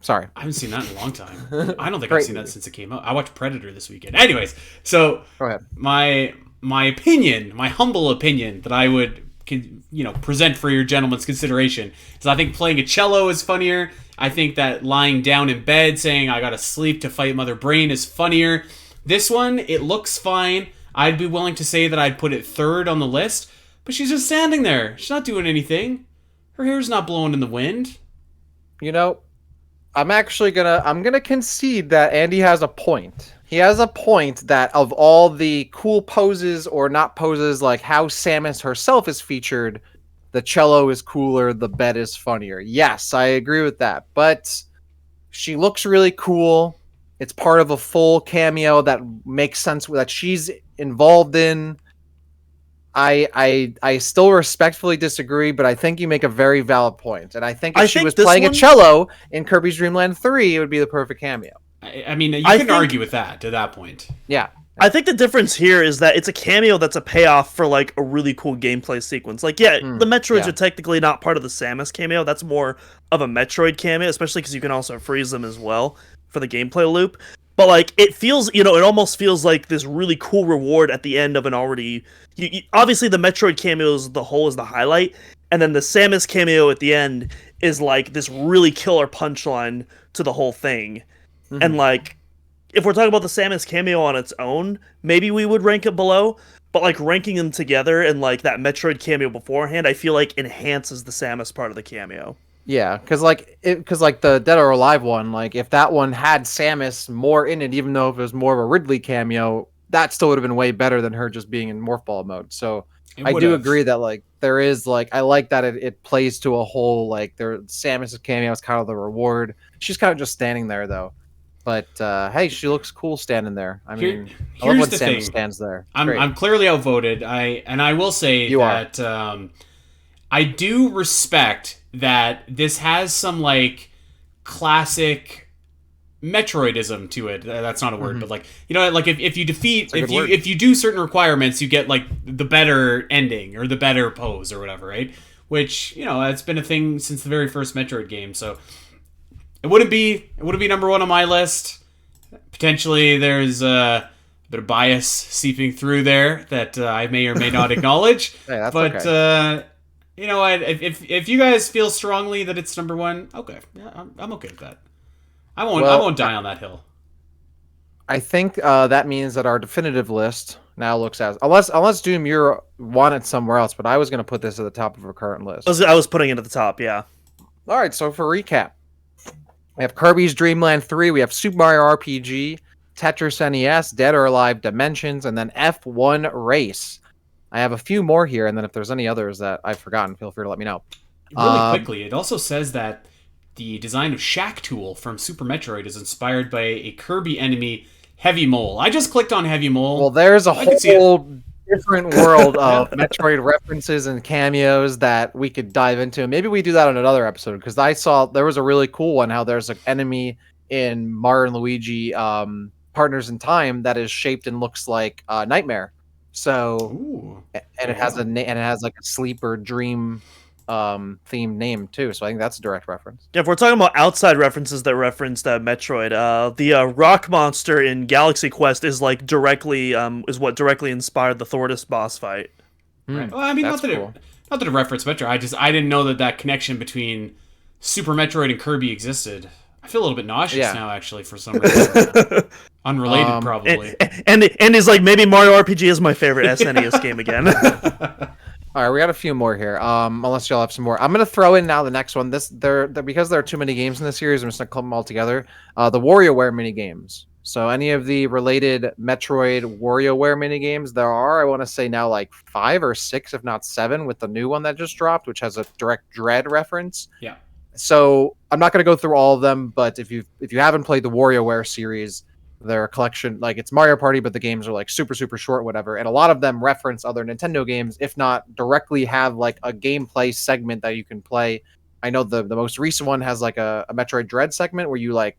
Sorry. I haven't seen that in a long time. I don't think I've seen that since it came out. I watched Predator this weekend. Anyways, so go ahead. My opinion, my humble opinion that I would present for your gentleman's consideration is I think playing a cello is funnier. I think that lying down in bed saying I gotta sleep to fight Mother Brain is funnier. This one, it looks fine. I'd be willing to say that I'd put it third on the list, but she's just standing there. She's not doing anything. Her hair's not blowing in the wind. I'm gonna concede that Andy has a point. He has a point that of all the cool poses or not poses, like how Samus herself is featured, the cello is cooler, the bed is funnier. Yes, I agree with that. But she looks really cool. It's part of a full cameo that makes sense that she's involved in. I still respectfully disagree, but I think you make a very valid point. And I think if she was playing a cello in Kirby's Dream Land 3, it would be the perfect cameo. I mean, you can argue with that to that point. Yeah. I think the difference here is that it's a cameo that's a payoff for a really cool gameplay sequence. The Metroids are technically not part of the Samus cameo. That's more of a Metroid cameo, especially because you can also freeze them as well for the gameplay loop. But it feels, it almost feels like this really cool reward at the end of an already. Obviously, the Metroid cameos, the whole is the highlight, and then the Samus cameo at the end is this really killer punchline to the whole thing. Mm-hmm. And if we're talking about the Samus cameo on its own, maybe we would rank it below. But ranking them together and that Metroid cameo beforehand, I feel enhances the Samus part of the cameo. Yeah, because the Dead or Alive one, if that one had Samus more in it, even though if it was more of a Ridley cameo, that still would have been way better than her just being in Morph Ball mode. So I do agree that there is I like that it plays to a whole Samus' cameo is kind of the reward. She's kind of just standing there though. But hey, she looks cool standing there. I mean, I love when Samus stands there. I'm clearly outvoted. I will say that I do respect that this has some classic Metroidism to it. That's not a word, but if you do certain requirements, you get the better ending or the better pose or whatever, right? which, it's been a thing since the very first Metroid game. So it wouldn't be number one on my list. Potentially, there's a bit of bias seeping through there that I may or may not acknowledge. Hey, that's but okay. you know what? If you guys feel strongly that it's number one, okay, yeah, I'm okay with that. I won't die on that hill. I think that means that our definitive list now looks as unless Doom, you want it somewhere else, but I was going to put this at the top of our current list. I was putting it at the top, yeah. All right, so for recap, we have Kirby's Dream Land 3, we have Super Mario RPG, Tetris NES, Dead or Alive Dimensions, and then F1 Race. I have a few more here, and then if there's any others that I've forgotten, feel free to let me know. Really quickly, it also says that the design of Shack Tool from Super Metroid is inspired by a Kirby enemy, Heavy Mole. I just clicked on Heavy Mole. Well, there's a whole different world of Metroid references and cameos that we could dive into. Maybe we do that on another episode, because I saw there was a really cool one, how there's an enemy in Mario and Luigi Partners in Time that is shaped and looks like Nightmare. So, Ooh. and it has and it has like a sleep or dream themed name too. So I think that's a direct reference. Yeah, if we're talking about outside references that referenced Metroid, the rock monster in Galaxy Quest is like directly is what directly inspired the Thordis boss fight. Right. Well, I mean, not that it referenced Metroid. I didn't know that connection between Super Metroid and Kirby existed. I feel a little bit nauseous now, actually, for some reason. Unrelated, probably. And is like, maybe Mario RPG is my favorite SNES game again. All right, we got a few more here. Unless y'all have some more, I'm gonna throw in now the next one. They're because there are too many games in this series, I'm just gonna clump them all together. The WarioWare mini games. So any of the related Metroid WarioWare mini games, there are, I want to say now, like 5 or 6, if not 7, with the new one that just dropped, which has a direct Dread reference. Yeah. So I'm not gonna go through all of them, but if you haven't played the WarioWare series, they're a collection, like it's Mario Party, but the games are like super short, whatever, and a lot of them reference other Nintendo games, if not directly have like a gameplay segment that you can play. I know the most recent one has like a Metroid Dread segment where you like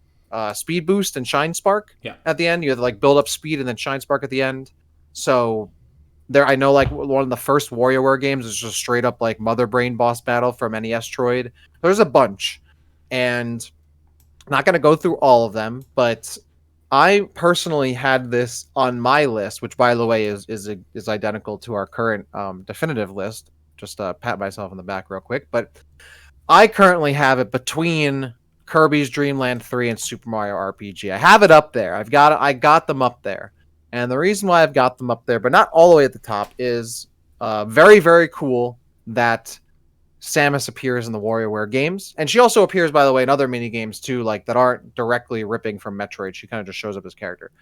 speed boost and shine spark at the end. You have to like build up speed and then shine spark at the end. So there, I know like one of the first WarioWare games is just straight up like Mother Brain boss battle from NES Troid. There's a bunch, and I'm not gonna go through all of them, but I personally had this on my list, which, by the way, is identical to our current definitive list. Just pat myself on the back real quick, but I currently have it between Kirby's Dream Land 3 and Super Mario RPG. I have it up there. I got them up there, and the reason why I've got them up there, but not all the way at the top, is very, very cool that Samus appears in the WarioWare games, and she also appears, by the way, in other mini games too, like that aren't directly ripping from Metroid. She kind of just shows up as character.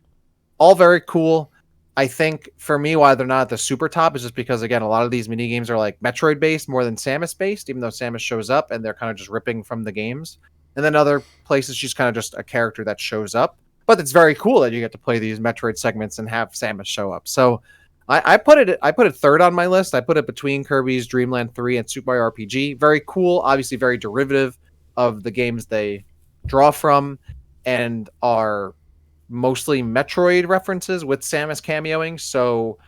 All very cool. I think for me, why they're not at the super top is just because, again, a lot of these mini games are like Metroid based more than Samus based, even though Samus shows up and they're kind of just ripping from the games. And then other places, she's kind of just a character that shows up. But it's very cool that you get to play these Metroid segments and have Samus show up. So I put it third on my list. I put it between Kirby's Dream Land 3 and Super Mario RPG. Very cool, obviously very derivative of the games they draw from, and are mostly Metroid references with Samus cameoing. So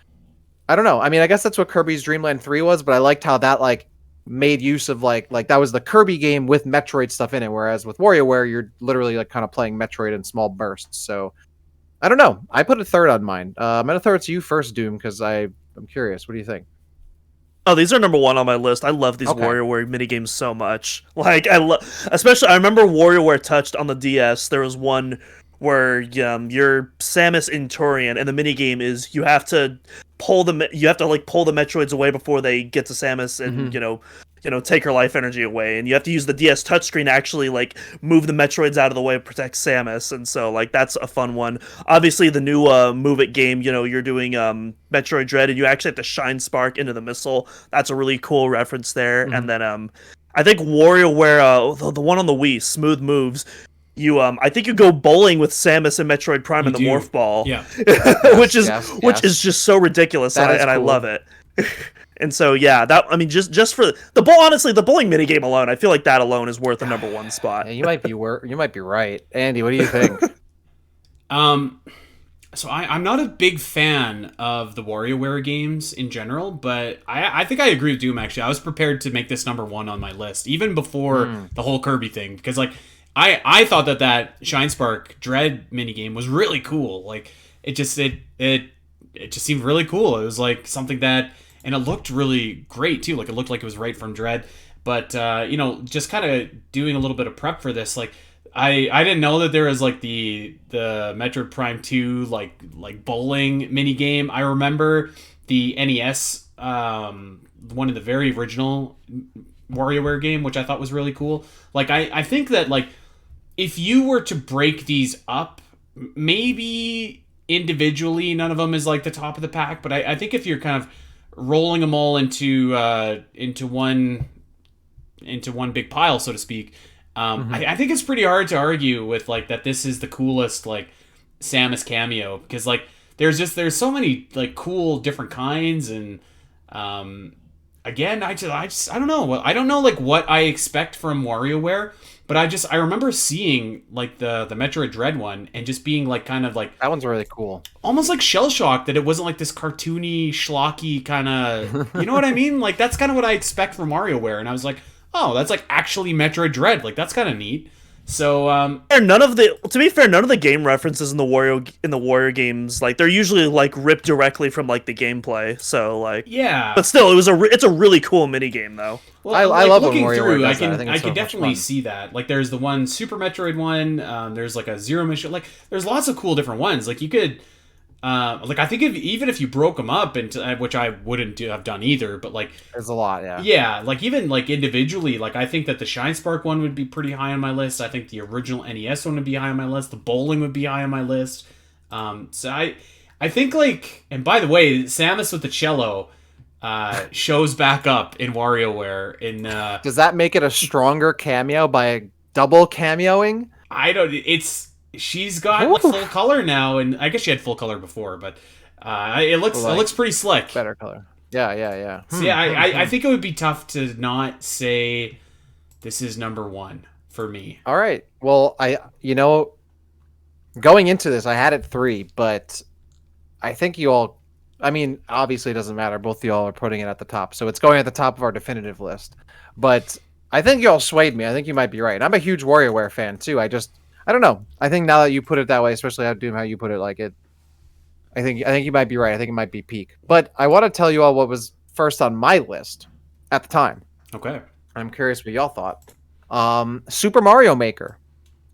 I don't know. I mean, I guess that's what Kirby's Dream Land 3 was, but I liked how that like made use of like that was the Kirby game with Metroid stuff in it, whereas with WarioWare you're literally like kind of playing Metroid in small bursts. So I don't know. I put it third on mine. I'm gonna throw it to you first, Doom, because I'm curious. What do you think? Oh, these are number one on my list. I love these WarioWare minigames so much. Like, especially, I remember WarioWare Touched on the DS. There was one where you're Samus in Turian, and the minigame is you have to pull the Metroids away before they get to Samus, and take her life energy away, and you have to use the DS touchscreen to actually like move the Metroids out of the way to protect Samus, and so like that's a fun one. Obviously, the new Move It game, you're doing Metroid Dread, and you actually have to shine spark into the missile. That's a really cool reference there. And then I think WarioWare, the one on the Wii, Smooth Moves. I think you go bowling with Samus and Metroid Prime in the Morph Ball, which is just so ridiculous, and I love it. And so just for the bowl, honestly, the bowling minigame alone, I feel like that alone is worth a number one spot. Yeah, you might be right, Andy. What do you think? So I'm not a big fan of the WarioWare games in general, but I think I agree with Doom, actually. I was prepared to make this number one on my list, even before the whole Kirby thing, because, like, I thought that Shine Spark Dread minigame was really cool. Like, it just seemed really cool. It was, like, something that, and it looked really great, too. Like, it looked like it was right from Dread. But, just kind of doing a little bit of prep for this, like, I didn't know that there was like the Metroid Prime 2 like bowling mini game. I remember the NES one of the very original WarioWare game, which I thought was really cool. Like I think that, like, if you were to break these up, maybe individually none of them is like the top of the pack, but I think if you're kind of rolling them all into one big pile, so to speak. I think it's pretty hard to argue with, like, that this is the coolest, like, Samus cameo, because, like, there's so many, like, cool different kinds, and again, I don't know. I don't know, like, what I expect from WarioWare, but I remember seeing, like, the Metroid Dread one and just being, like, kind of like, That one's really cool. almost like shell shocked that it wasn't like this cartoony schlocky kind of, you know what I mean? Like, that's kind of what I expect from WarioWare, and I was like, oh, that's like actually Metroid Dread. Like, that's kind of neat. So, To be fair, none of the game references in the Wario games, like, they're usually like ripped directly from like the gameplay. So, like, yeah. but still, it's a really cool mini game though. Well, I like, love when looking WarioWare through. does that. I think I it's can so much definitely fun. see that. Like, there's the one Super Metroid one. There's like a Zero Mission. Like, there's lots of cool different ones. Like, you could. Like, I think even if you broke them up into, which I wouldn't have done either, but, like, There's a lot, yeah. yeah, like, even like individually, like, I think that the Shine Spark one would be pretty high on my list. I think the original NES one would be high on my list. The bowling would be high on my list. So I think, like, and by the way, Samus with the cello shows back up in WarioWare in Does that make it a stronger cameo by double cameoing? I don't. She's got the full color now, and I guess she had full color before, but it looks pretty slick. Better color. Yeah. So yeah, I think it would be tough to not say this is number one for me. All right. Well, going into this, I had it 3, but I think you all, I mean, obviously it doesn't matter. Both of y'all are putting it at the top, so it's going at the top of our definitive list. But I think y'all swayed me. I think you might be right. I'm a huge WarioWare fan too. I don't know. I think now that you put it that way, especially how you put it, like it, I think you might be right. I think it might be peak. But I want to tell you all what was first on my list at the time. Okay. I'm curious what y'all thought. Super Mario Maker,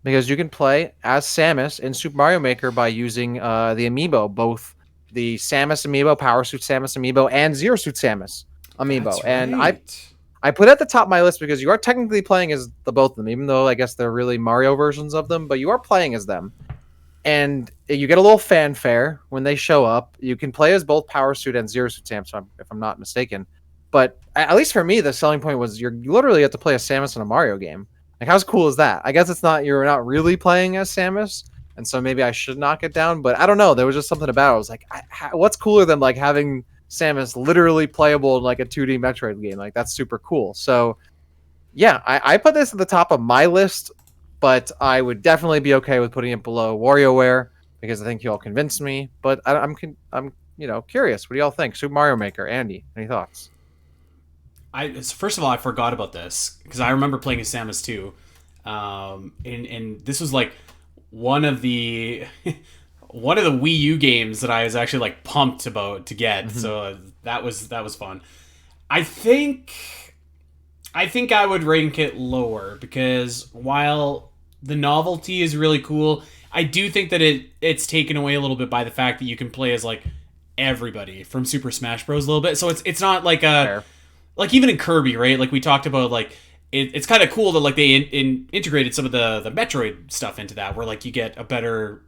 because you can play as Samus in Super Mario Maker by using the amiibo, both the Samus amiibo, Power Suit Samus amiibo, and Zero Suit Samus amiibo. That's And right. I put it at the top of my list because you are technically playing as the both of them, even though I guess they're really Mario versions of them, but you are playing as them. And you get a little fanfare when they show up. You can play as both Power Suit and Zero Suit Samus, if I'm not mistaken. But at least for me, the selling point was you literally get to play as Samus in a Mario game. Like, how cool is that? I guess you're not really playing as Samus, and so maybe I should knock it down. But I don't know. There was just something about it. I was like, what's cooler than, like, having Samus literally playable in, like, a 2D Metroid game? Like, that's super cool. So yeah, I put this at the top of my list, but I would definitely be okay with putting it below WarioWare because I think you all convinced me. But I'm curious. What do y'all think? Super Mario Maker, Andy, any thoughts? First of all, I forgot about this because I remember playing as Samus too, and this was like one of the Wii U games that I was actually, like, pumped about to get. Mm-hmm. So that was fun. I think I would rank it lower because while the novelty is really cool, I do think that it's taken away a little bit by the fact that you can play as, like, everybody from Super Smash Bros. A little bit. So it's not like Fair. Like, even in Kirby, right? Like, we talked about, like, it's kind of cool that, like, they integrated some of the Metroid stuff into that, where, like, you get a better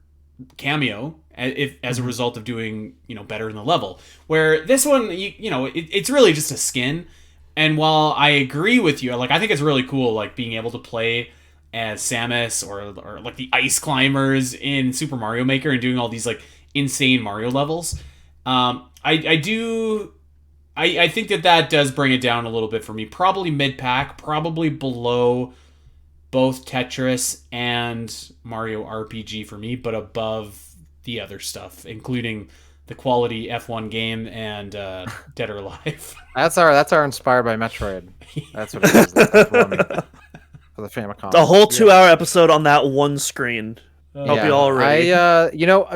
cameo as a result of doing, better in the level. Where this one, it's really just a skin. And while I agree with you, like, I think it's really cool, like, being able to play as Samus or like the ice climbers in Super Mario Maker and doing all these, like, insane Mario levels. I think that does bring it down a little bit for me. Probably mid-pack, probably below both Tetris and Mario RPG for me, but above the other stuff, including the quality F1 game and Dead or Alive. That's our inspired by Metroid. That's what it is. The F1 for the Famicom. A whole 2-hour episode on that one screen. Hope you all ready.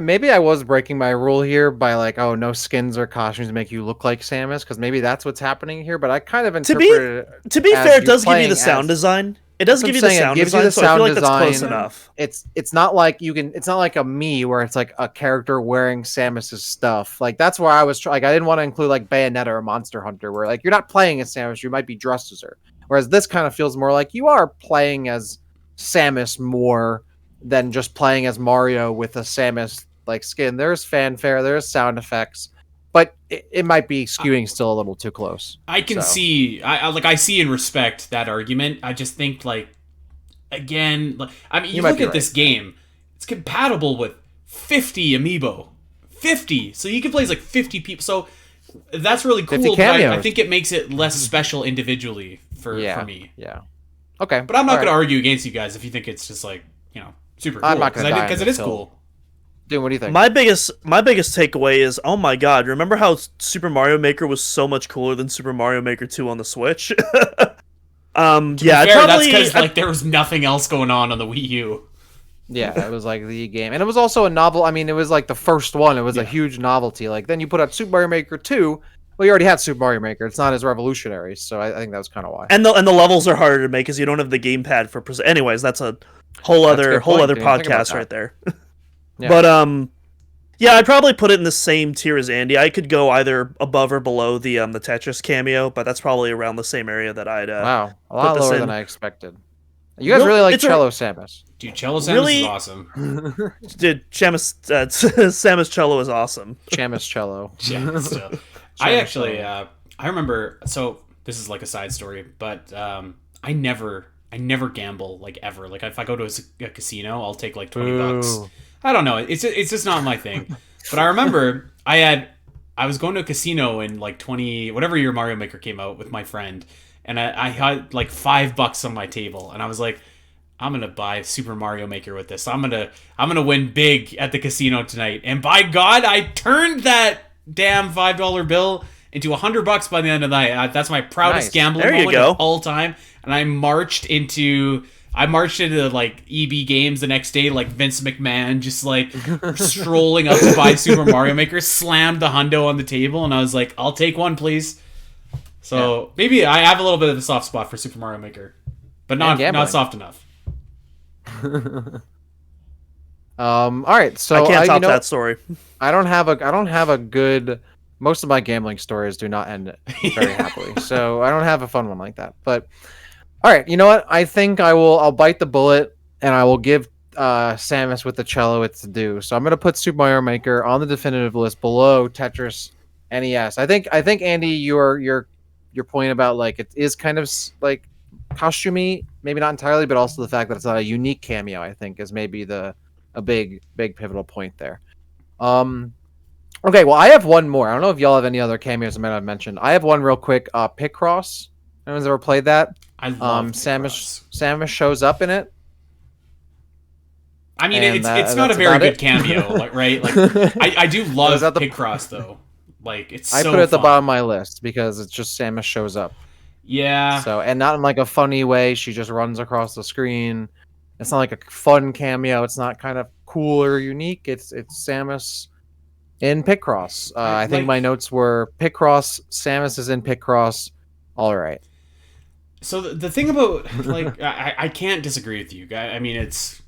Maybe I was breaking my rule here by like, oh, no skins or costumes to make you look like Samus, because maybe that's what's happening here. But I kind of interpreted it. To be fair, it does give you the sound design. It does give you the sound design, so I feel like that's close enough. It's not like it's not like a me where it's like a character wearing Samus's stuff. Like that's where I was I didn't want to include like Bayonetta or Monster Hunter, where like you're not playing as Samus, you might be dressed as her. Whereas this kind of feels more like you are playing as Samus more than just playing as Mario with a Samus like skin. There's fanfare, there's sound effects, but it might be skewing still a little too close. I can see, I see and respect that argument. I just think like, again, you look at this game, it's compatible with 50 amiibo, 50. So you can play as like 50 people. So that's really cool. But I think it makes it less special individually for me. Yeah. Okay. But I'm not going to argue against you guys if you think it's just like, super cool. I'm not going to because it is cool. Dude, what do you think? My biggest takeaway is, oh my god, remember how Super Mario Maker was so much cooler than Super Mario Maker 2 on the Switch? That's because like there was nothing else going on the Wii U. Yeah, it was like the game, and it was also a novel. I mean, it was like the first one. It was a huge novelty. Like then you put out Super Mario Maker 2. Well, you already had Super Mario Maker. It's not as revolutionary, so I think that was kind of why. And the levels are harder to make because you don't have the gamepad for. Anyways, that's a whole other podcast right there. Yeah. But I'd probably put it in the same tier as Andy. I could go either above or below the Tetris cameo, but that's probably around the same area that I'd wow, a lot lower than I expected. You guys really like Cello Samus. Dude, Cello Samus is awesome. Dude, Samus Cello is awesome. Samus Cello. I actually I remember, so this is like a side story, but I never gamble like ever. Like if I go to a casino, I'll take like $20. I don't know. It's just not my thing. But I remember I was going to a casino in like whatever year Mario Maker came out with my friend, and I had like $5 on my table, and I was like, I'm gonna buy Super Mario Maker with this. I'm gonna win big at the casino tonight. And by God, I turned that damn $5 bill into $100 by the end of the night. That's my proudest gambling moment of all time. And I marched into like EB Games the next day, like Vince McMahon, just like strolling up to buy Super Mario Maker, slammed the hundo on the table, and I was like, I'll take one, please. So maybe I have a little bit of a soft spot for Super Mario Maker, but not soft enough. All right, so I can't top that story. I don't have a good. Most of my gambling stories do not end very happily, so I don't have a fun one like that. But all right, you know what? I think I'll bite the bullet and I will give Samus with the cello its due. So I'm gonna put Super Mario Maker on the definitive list below Tetris NES. I think Andy, your point about like it is kind of like costumey, maybe not entirely, but also the fact that it's not a unique cameo, I think, is maybe a big pivotal point there. Okay, well, I have one more. I don't know if y'all have any other cameos I might have mentioned. I have one real quick. Picross. Anyone's ever played that? I love Samus shows up in it. I mean, it's not a very good cameo, like, right? Like, I do love Picross though. Like, it's so I put it at the bottom of my list because it's just Samus shows up. Yeah. So, and not in like a funny way. She just runs across the screen. It's not like a fun cameo. It's not kind of cool or unique. It's Samus in Picross. I think my notes were Picross, Samus is in Picross. All right. So the thing about like I can't disagree with you. I mean it's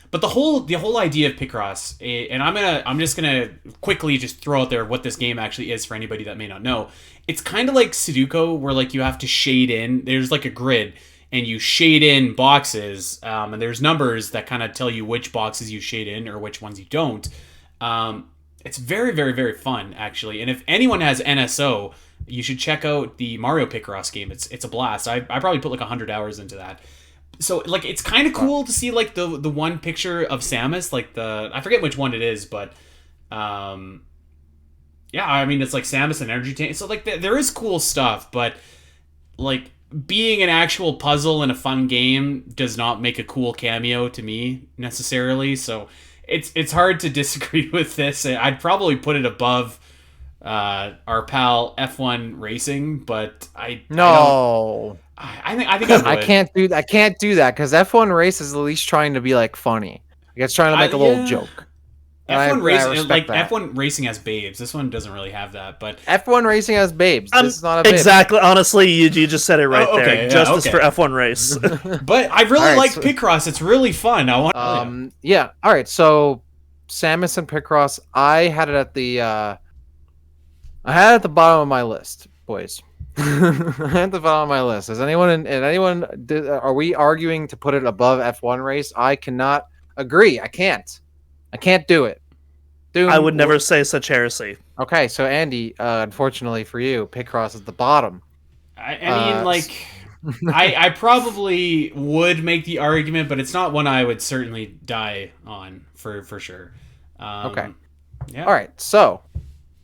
but the whole idea of Picross, and I'm just gonna quickly just throw out there what this game actually is for anybody that may not know. It's kind of like Sudoku, where like you have to shade in. There's like a grid, and you shade in boxes, and there's numbers that kind of tell you which boxes you shade in or which ones you don't. It's very, very, very fun, actually. And if anyone has NSO, you should check out the Mario Picross game. It's a blast. I probably put like 100 hours into that. So like it's kind of cool to see like the one picture of Samus, like I forget which one it is, but yeah, I mean it's like Samus and Energy Tank. So like there is cool stuff, but like being an actual puzzle in a fun game does not make a cool cameo to me necessarily. So it's hard to disagree with this. I'd probably put it above our pal F1 Racing, but No. I think I would. I can't do that because F1 Race is at least trying to be like funny. Like, it's trying to make a little joke. F1 Racing, like that. F1 Racing has babes. This one doesn't really have that, but F1 Racing has babes. This is not a babe. Exactly. Honestly, you just said it right there. Yeah, Justice for F1 Race. But I really like Picross. It's really fun. I want. Yeah. All right. So, Samus and Picross, I had it at the bottom of my list, boys. I had at the bottom of my list. Is anyone are we arguing to put it above F1 Race? I cannot agree. I can't do it. Doom, I would never say such heresy. Okay, so Andy, unfortunately for you, Picross is the bottom. I mean, like, I probably would make the argument, but it's not one I would certainly die on for sure. Okay. Yeah. All right. So,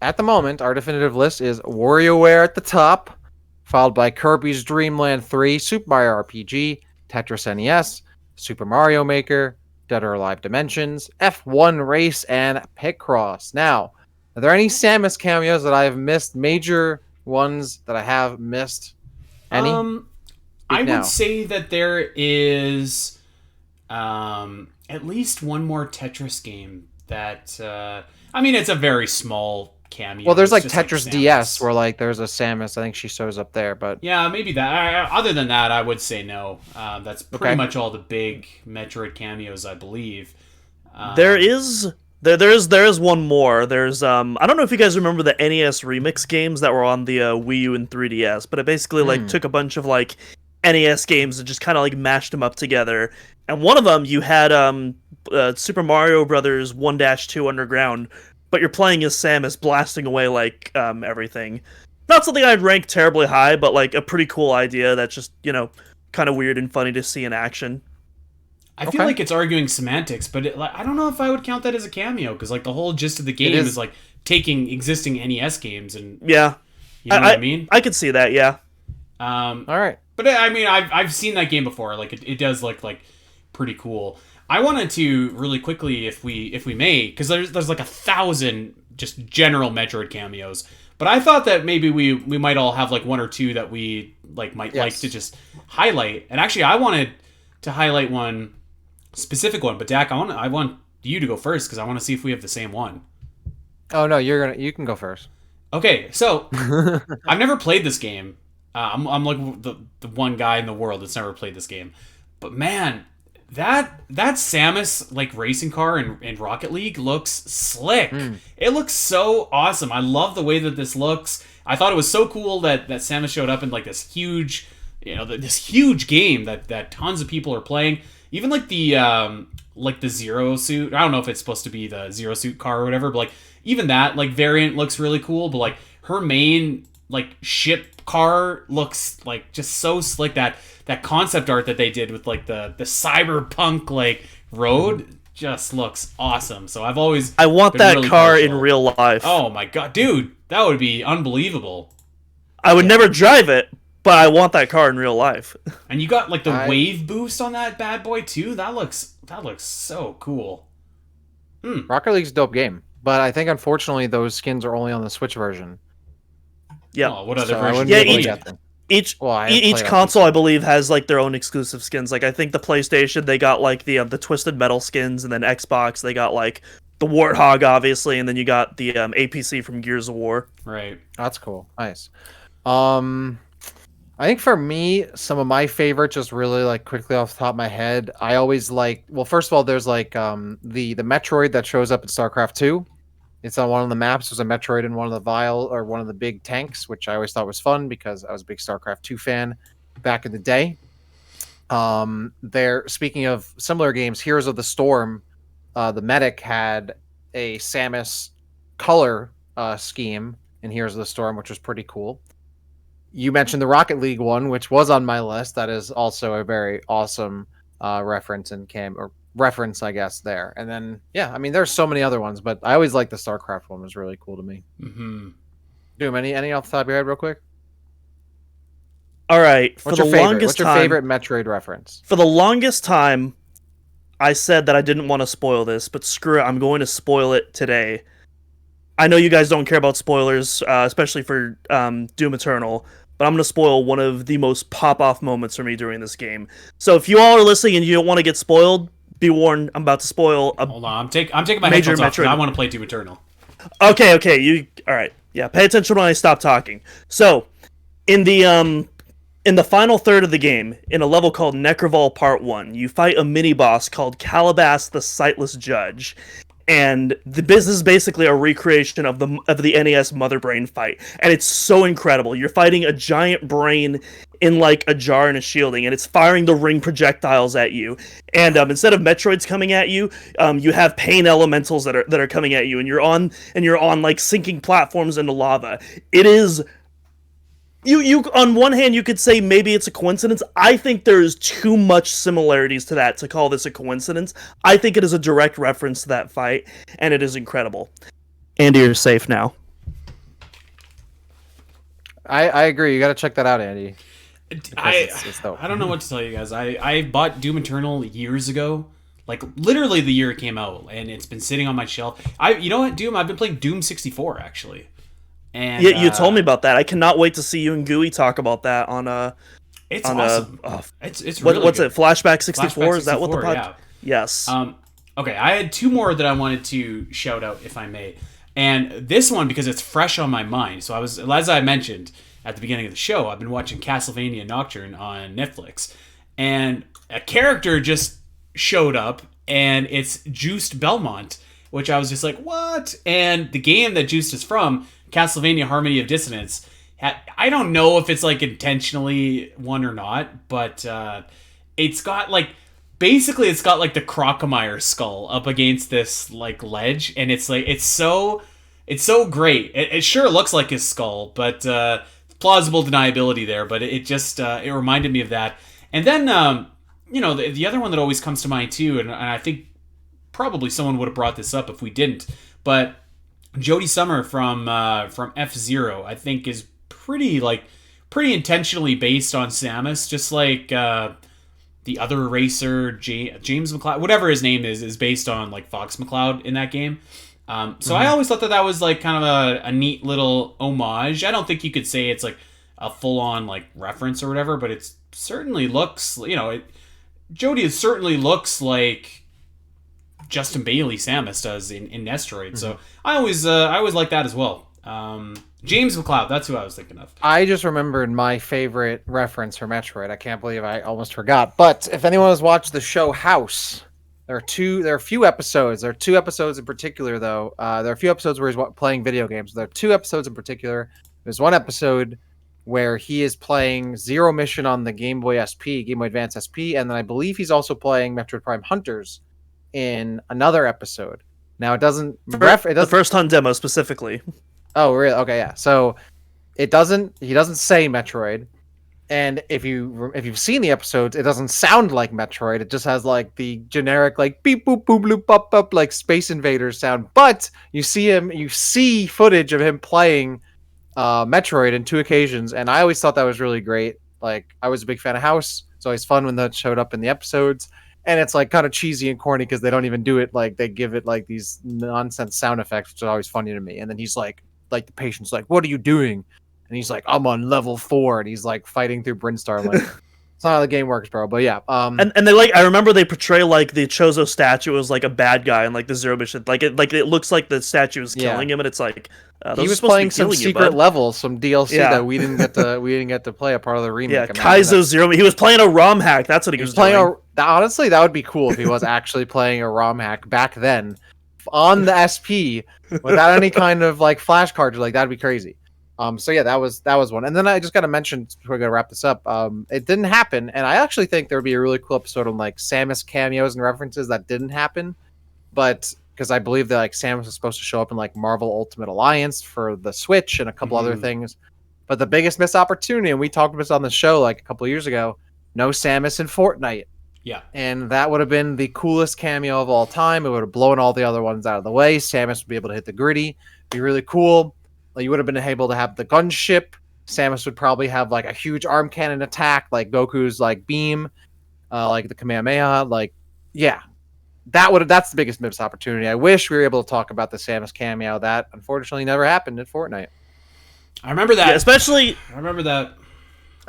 at the moment, our definitive list is WarioWare at the top, followed by Kirby's Dream Land 3, Super Mario RPG, Tetris NES, Super Mario Maker, Dead or Alive Dimensions, F1 Race, and Picross. Now, are there any Samus cameos that I have missed? Major ones that I have missed? Any? I would say that there is at least one more Tetris game that I mean, it's a very small cameo. Well, there's like It's Tetris like DS where like there's a Samus. I think she shows up there, but yeah, maybe that. Other than that, I would say no. That's pretty much all the big Metroid cameos, I believe. There is one more. There's I don't know if you guys remember the NES remix games that were on the Wii U and 3DS, but it basically like took a bunch of like NES games and just kind of like mashed them up together. And one of them you had Super Mario Brothers 1-2 Underground, but you're playing as Samus blasting away like everything. Not something I'd rank terribly high, but like a pretty cool idea that's just, you know, kind of weird and funny to see in action. I feel like it's arguing semantics, but I don't know if I would count that as a cameo, because like the whole gist of the game is like taking existing NES games and you know what I mean? I could see that, yeah. All right. But I mean, I've seen that game before. Like it does look like pretty cool. I wanted to really quickly, if we may, because there's like 1,000 just general Metroid cameos. But I thought that maybe we might all have like one or two that we like might like to just highlight. And actually, I wanted to highlight one specific one. But Dak, I want you to go first because I want to see if we have the same one. Oh no, you can go first. Okay, so I've never played this game. I'm like the one guy in the world that's never played this game. But man, that Samus like racing car in Rocket League looks slick. It looks so awesome. I love the way that this looks. I thought it was so cool that Samus showed up in like this huge, this huge game that tons of people are playing. Even like the Zero Suit. I don't know if it's supposed to be the Zero Suit car or whatever, but like even that like variant looks really cool. But like her main like ship car looks like just so slick. That concept art that they did with like the cyberpunk like road just looks awesome. So I want that really car partial. in real life. Oh my god, dude, that would be unbelievable. I would never drive it, but I want that car in real life. And you got like the wave boost on that bad boy too. That looks so cool. Rocket League's a dope game, but I think unfortunately those skins are only on the Switch version. Yeah. Oh, what other So version? Each console, I believe, has like their own exclusive skins. Like I think the PlayStation, they got like the Twisted Metal skins, and then Xbox, they got like the Warthog, obviously, and then you got the APC from Gears of War. Right. That's cool. Nice. I think for me, some of my favorites, just really like quickly off the top of my head, I always like. Well, first of all, there's like the Metroid that shows up in StarCraft 2. It's on one of the maps. There's a Metroid in one of the one of the big tanks, which I always thought was fun because I was a big StarCraft 2 fan back in the day. Speaking of similar games, Heroes of the Storm, the medic had a Samus color scheme in Heroes of the Storm, which was pretty cool. You mentioned the Rocket League one, which was on my list. That is also a very awesome reference reference, I guess, there. And then, yeah, I mean, there's so many other ones, but I always like the StarCraft one. Was really cool to me. Mm-hmm. Doom, any off the top of your head real quick? All right. What's your favorite Metroid reference? For the longest time, I said that I didn't want to spoil this, but screw it, I'm going to spoil it today. I know you guys don't care about spoilers, especially for Doom Eternal, but I'm going to spoil one of the most pop-off moments for me during this game. So if you all are listening and you don't want to get spoiled, be warned, I'm about to spoil a Hold on, I'm taking my major headphones off 'cause Metroid. I want to play Doom Eternal. Okay, you all right? Yeah, pay attention when I stop talking. So, in the final third of the game, in a level called Necroval Part 1, you fight a mini-boss called Calabas the Sightless Judge. And this is basically a recreation of the NES Mother Brain fight. And it's so incredible. You're fighting a giant brain in like a jar and a shielding, and it's firing the ring projectiles at you. And instead of Metroids coming at you, you have pain elementals that are coming at you, and you're on like sinking platforms into lava. It is you on one hand you could say maybe it's a coincidence. I think there's too much similarities to that to call this a coincidence. I think it is a direct reference to that fight, and it is incredible. Andy, you're safe now. I agree. You got to check that out, Andy. I It's dope. I don't know what to tell you guys. I bought Doom Eternal years ago, like literally the year it came out, and it's been sitting on my shelf. You know what, Doom? I've been playing Doom 64 actually. And Yeah, you told me about that. I cannot wait to see you and Gooey talk about that on it's on awesome. It's really what's good. it? Flashback 64? Flashback Is that what the 64, pod? Yes. Okay, I had two more that I wanted to shout out, if I may. And this one, because it's fresh on my mind. So as I mentioned at the beginning of the show, I've been watching Castlevania Nocturne on Netflix. And a character just showed up, and it's Juiced Belmont, which I was just like, what? And the game that Juiced is from, Castlevania Harmony of Dissonance, I don't know if it's like intentionally one or not, but it's got like, basically it's got like the Crocomire skull up against this like ledge, and it's like it's so great. It sure looks like his skull, but plausible deniability there. But it just it reminded me of that. And then the other one that always comes to mind too, and I think probably someone would have brought this up if we didn't, but Jodie Summer from F-Zero, I think is pretty intentionally based on Samus, just like the other racer, James McLeod, whatever his name is based on like Fox McCloud in that game. So I always thought that was like kind of a neat little homage. I don't think you could say it's like a full on like reference or whatever, but it certainly looks, Jodie certainly looks like Justin Bailey Samus does in Nestroid. So I always like that as well. James McLeod, that's who I was thinking of. I just remembered my favorite reference for Metroid. I can't believe I almost forgot. But if anyone has watched the show House, there are a few episodes. There are two episodes in particular, though. There are a few episodes where he's playing video games. There are two episodes in particular. There's one episode where he is playing Zero Mission on the Game Boy SP, Game Boy Advance SP, and then I believe he's also playing Metroid Prime Hunters in another episode. Now it doesn't the first Hunt demo specifically. Oh, really? Okay, yeah. So he doesn't say Metroid, and if you've seen the episodes, it doesn't sound like Metroid. It just has like the generic like beep boop boop bloop bop bop like Space Invaders sound. But you see footage of him playing Metroid in two occasions, and I always thought that was really great. Like, I was a big fan of House. It's always fun when that showed up in the episodes. And it's like kind of cheesy and corny because they don't even do it. Like, they give it like these nonsense sound effects, which is always funny to me. And then he's like the patient's like, "What are you doing?" And he's like, "I'm on level 4." And he's like fighting through Brinstar. Like, it's not how the game works, bro. But yeah. And they like, I remember they portray like the Chozo statue as like a bad guy and like the Zero Mission. Like it looks like the statue is killing him, and it's like he was playing some secret levels, some DLC that we didn't get to play a part of the remake. Yeah, Kaizo Zero. He was playing a ROM hack. That's what he was playing. Honestly, that would be cool if he was actually playing a ROM hack back then on the SP without any kind of like flash cartridge. Like, that'd be crazy. So yeah, that was one. And then I just got to mention before we gotta wrap this up, it didn't happen, and I actually think there would be a really cool episode on like Samus cameos and references that didn't happen, but because I believe that like Samus was supposed to show up in like Marvel Ultimate Alliance for the Switch and a couple other things, but the biggest missed opportunity, and we talked about this on the show like a couple of years ago, no Samus in Fortnite. Yeah. And that would have been the coolest cameo of all time. It would have blown all the other ones out of the way. Samus would be able to hit the gritty. Be really cool. Like, you would have been able to have the gunship. Samus would probably have like a huge arm cannon attack, like Goku's like beam, like the Kamehameha. Like, yeah. that's the biggest missed opportunity. I wish we were able to talk about the Samus cameo. That unfortunately never happened at Fortnite. I remember that. Yeah, especially I remember that.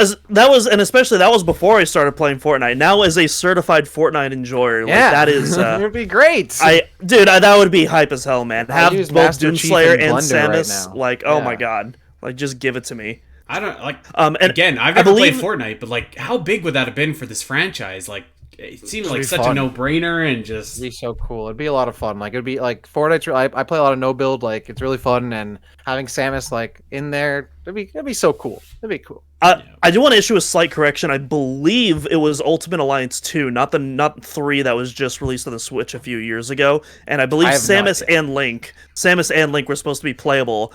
Especially that was before I started playing Fortnite. Now, as a certified Fortnite enjoyer, like, that is it would be great. That would be hype as hell, man. Have use both Master Chief Doomslayer and and Blender right Samus, now. like, oh my god, like, just give it to me. I don't like. And Again, I've never played Fortnite, but like, how big would that have been for this franchise? Like, it seemed like such a no-brainer, and just it'd be so cool. It'd be a lot of fun. Like, it'd be like Fortnite. I play a lot of no build. Like, it's really fun, and having Samus like in there, it'd be so cool. It'd be cool. I do want to issue a slight correction. I believe it was Ultimate Alliance 2, not 3 that was just released on the Switch a few years ago. And I believe Samus and Link were supposed to be playable.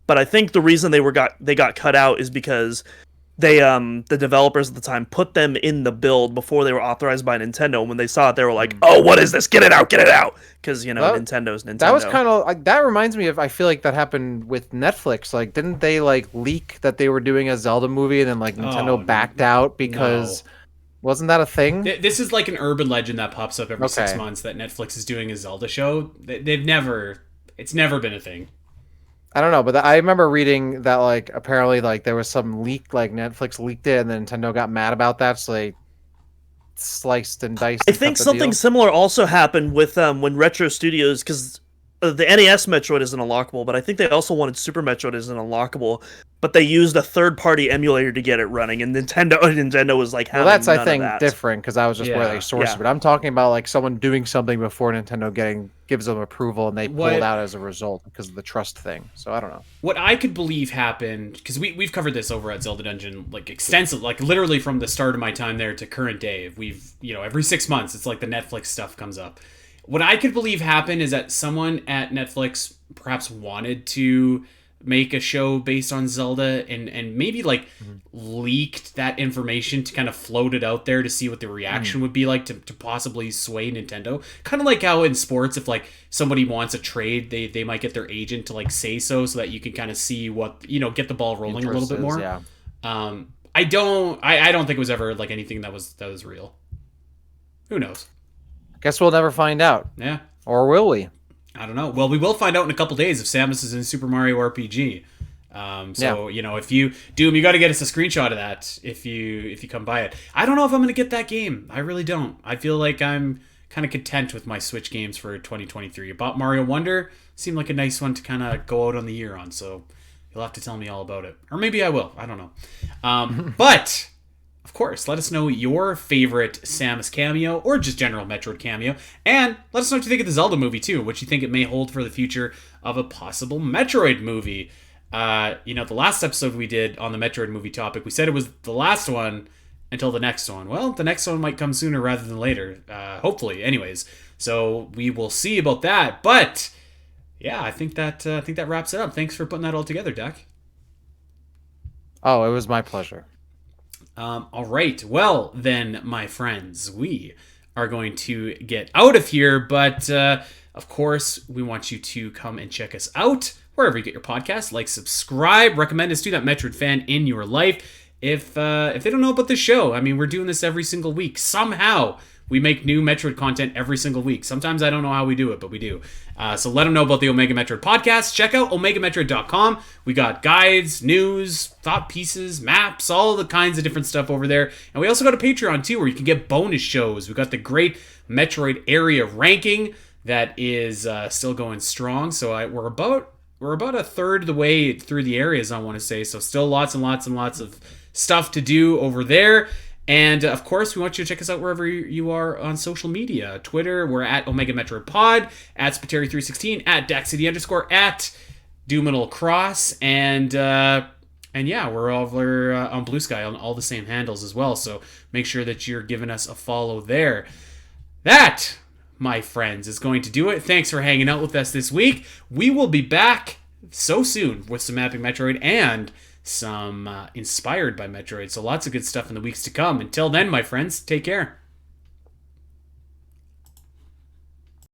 But I think the reason they got cut out is because they the developers at the time put them in the build before they were authorized by Nintendo. And when they saw it, they were like, "Oh, what is this? Get it out! Because Nintendo's Nintendo. That was kind of like, that reminds me of, I feel like that happened with Netflix. Like, didn't they like leak that they were doing a Zelda movie, and then like Nintendo backed out because wasn't that a thing? This is like an urban legend that pops up every 6 months that Netflix is doing a Zelda show. It's never been a thing. I don't know, but I remember reading that like apparently like there was some leak, like Netflix leaked it, and then Nintendo got mad about that, so they sliced and diced. I think something similar also happened with when Retro Studios, because the NES Metroid isn't unlockable, but I think they also wanted Super Metroid isn't unlockable, but they used a third-party emulator to get it running, and Nintendo was like, well, that's I think different, because that was just where they sourced it. But I'm talking about like someone doing something before Nintendo gives them approval, and they pulled out as a result because of the trust thing. So I don't know. What I could believe happened, because we've covered this over at Zelda Dungeon like extensively, like literally from the start of my time there to current day. We've every 6 months it's like the Netflix stuff comes up. What I could believe happened is that someone at Netflix perhaps wanted to make a show based on Zelda and maybe like leaked that information to kind of float it out there to see what the reaction would be like to possibly sway Nintendo. Kind of like how in sports, if like somebody wants a trade, they might get their agent to like say so that you can kind of see what, get the ball rolling a little bit more. Yeah. I don't think it was ever like anything that was real. Who knows? Guess we'll never find out. Yeah. Or will we? I don't know. Well, we will find out in a couple days if Samus is in Super Mario RPG. If you Doom, you got to get us a screenshot of that if you come by it. I don't know if I'm going to get that game. I really don't. I feel like I'm kind of content with my Switch games for 2023. I bought Mario Wonder. Seemed like a nice one to kind of go out on the year on. So you'll have to tell me all about it, or maybe I will. I don't know. But of course, let us know your favorite Samus cameo or just general Metroid cameo. And let us know what you think of the Zelda movie, too. What you think it may hold for the future of a possible Metroid movie. The last episode we did on the Metroid movie topic, we said it was the last one until the next one. Well, the next one might come sooner rather than later. Hopefully, anyways. So we will see about that. But yeah, I think that wraps it up. Thanks for putting that all together, Doc. Oh, it was my pleasure. All right. Well, then, my friends, we are going to get out of here. But, of course, we want you to come and check us out wherever you get your podcasts. Like, subscribe, recommend us to that Metroid fan in your life. If they don't know about the show, I mean, we're doing this every single week. Somehow, we make new Metroid content every single week. Sometimes I don't know how we do it, but we do. So let them know about the Omega Metroid podcast. Check out omegametroid.com. We got guides, news, thought pieces, maps, all the kinds of different stuff over there. And we also got a Patreon too, where you can get bonus shows. We got the great Metroid area ranking that is still going strong. So we're about a third of the way through the areas, I want to say. So still lots and lots and lots of stuff to do over there. And, of course, we want you to check us out wherever you are on social media. Twitter, we're at Omega Metroid Pod, at Spateri316, at DaxCity_, at Doominal Cross, and yeah, we're over on Blue Sky on all the same handles as well, so make sure that you're giving us a follow there. That, my friends, is going to do it. Thanks for hanging out with us this week. We will be back so soon with some Mapping Metroid and some Inspired by Metroid. So lots of good stuff in the weeks to come. Until then, my friends, take care.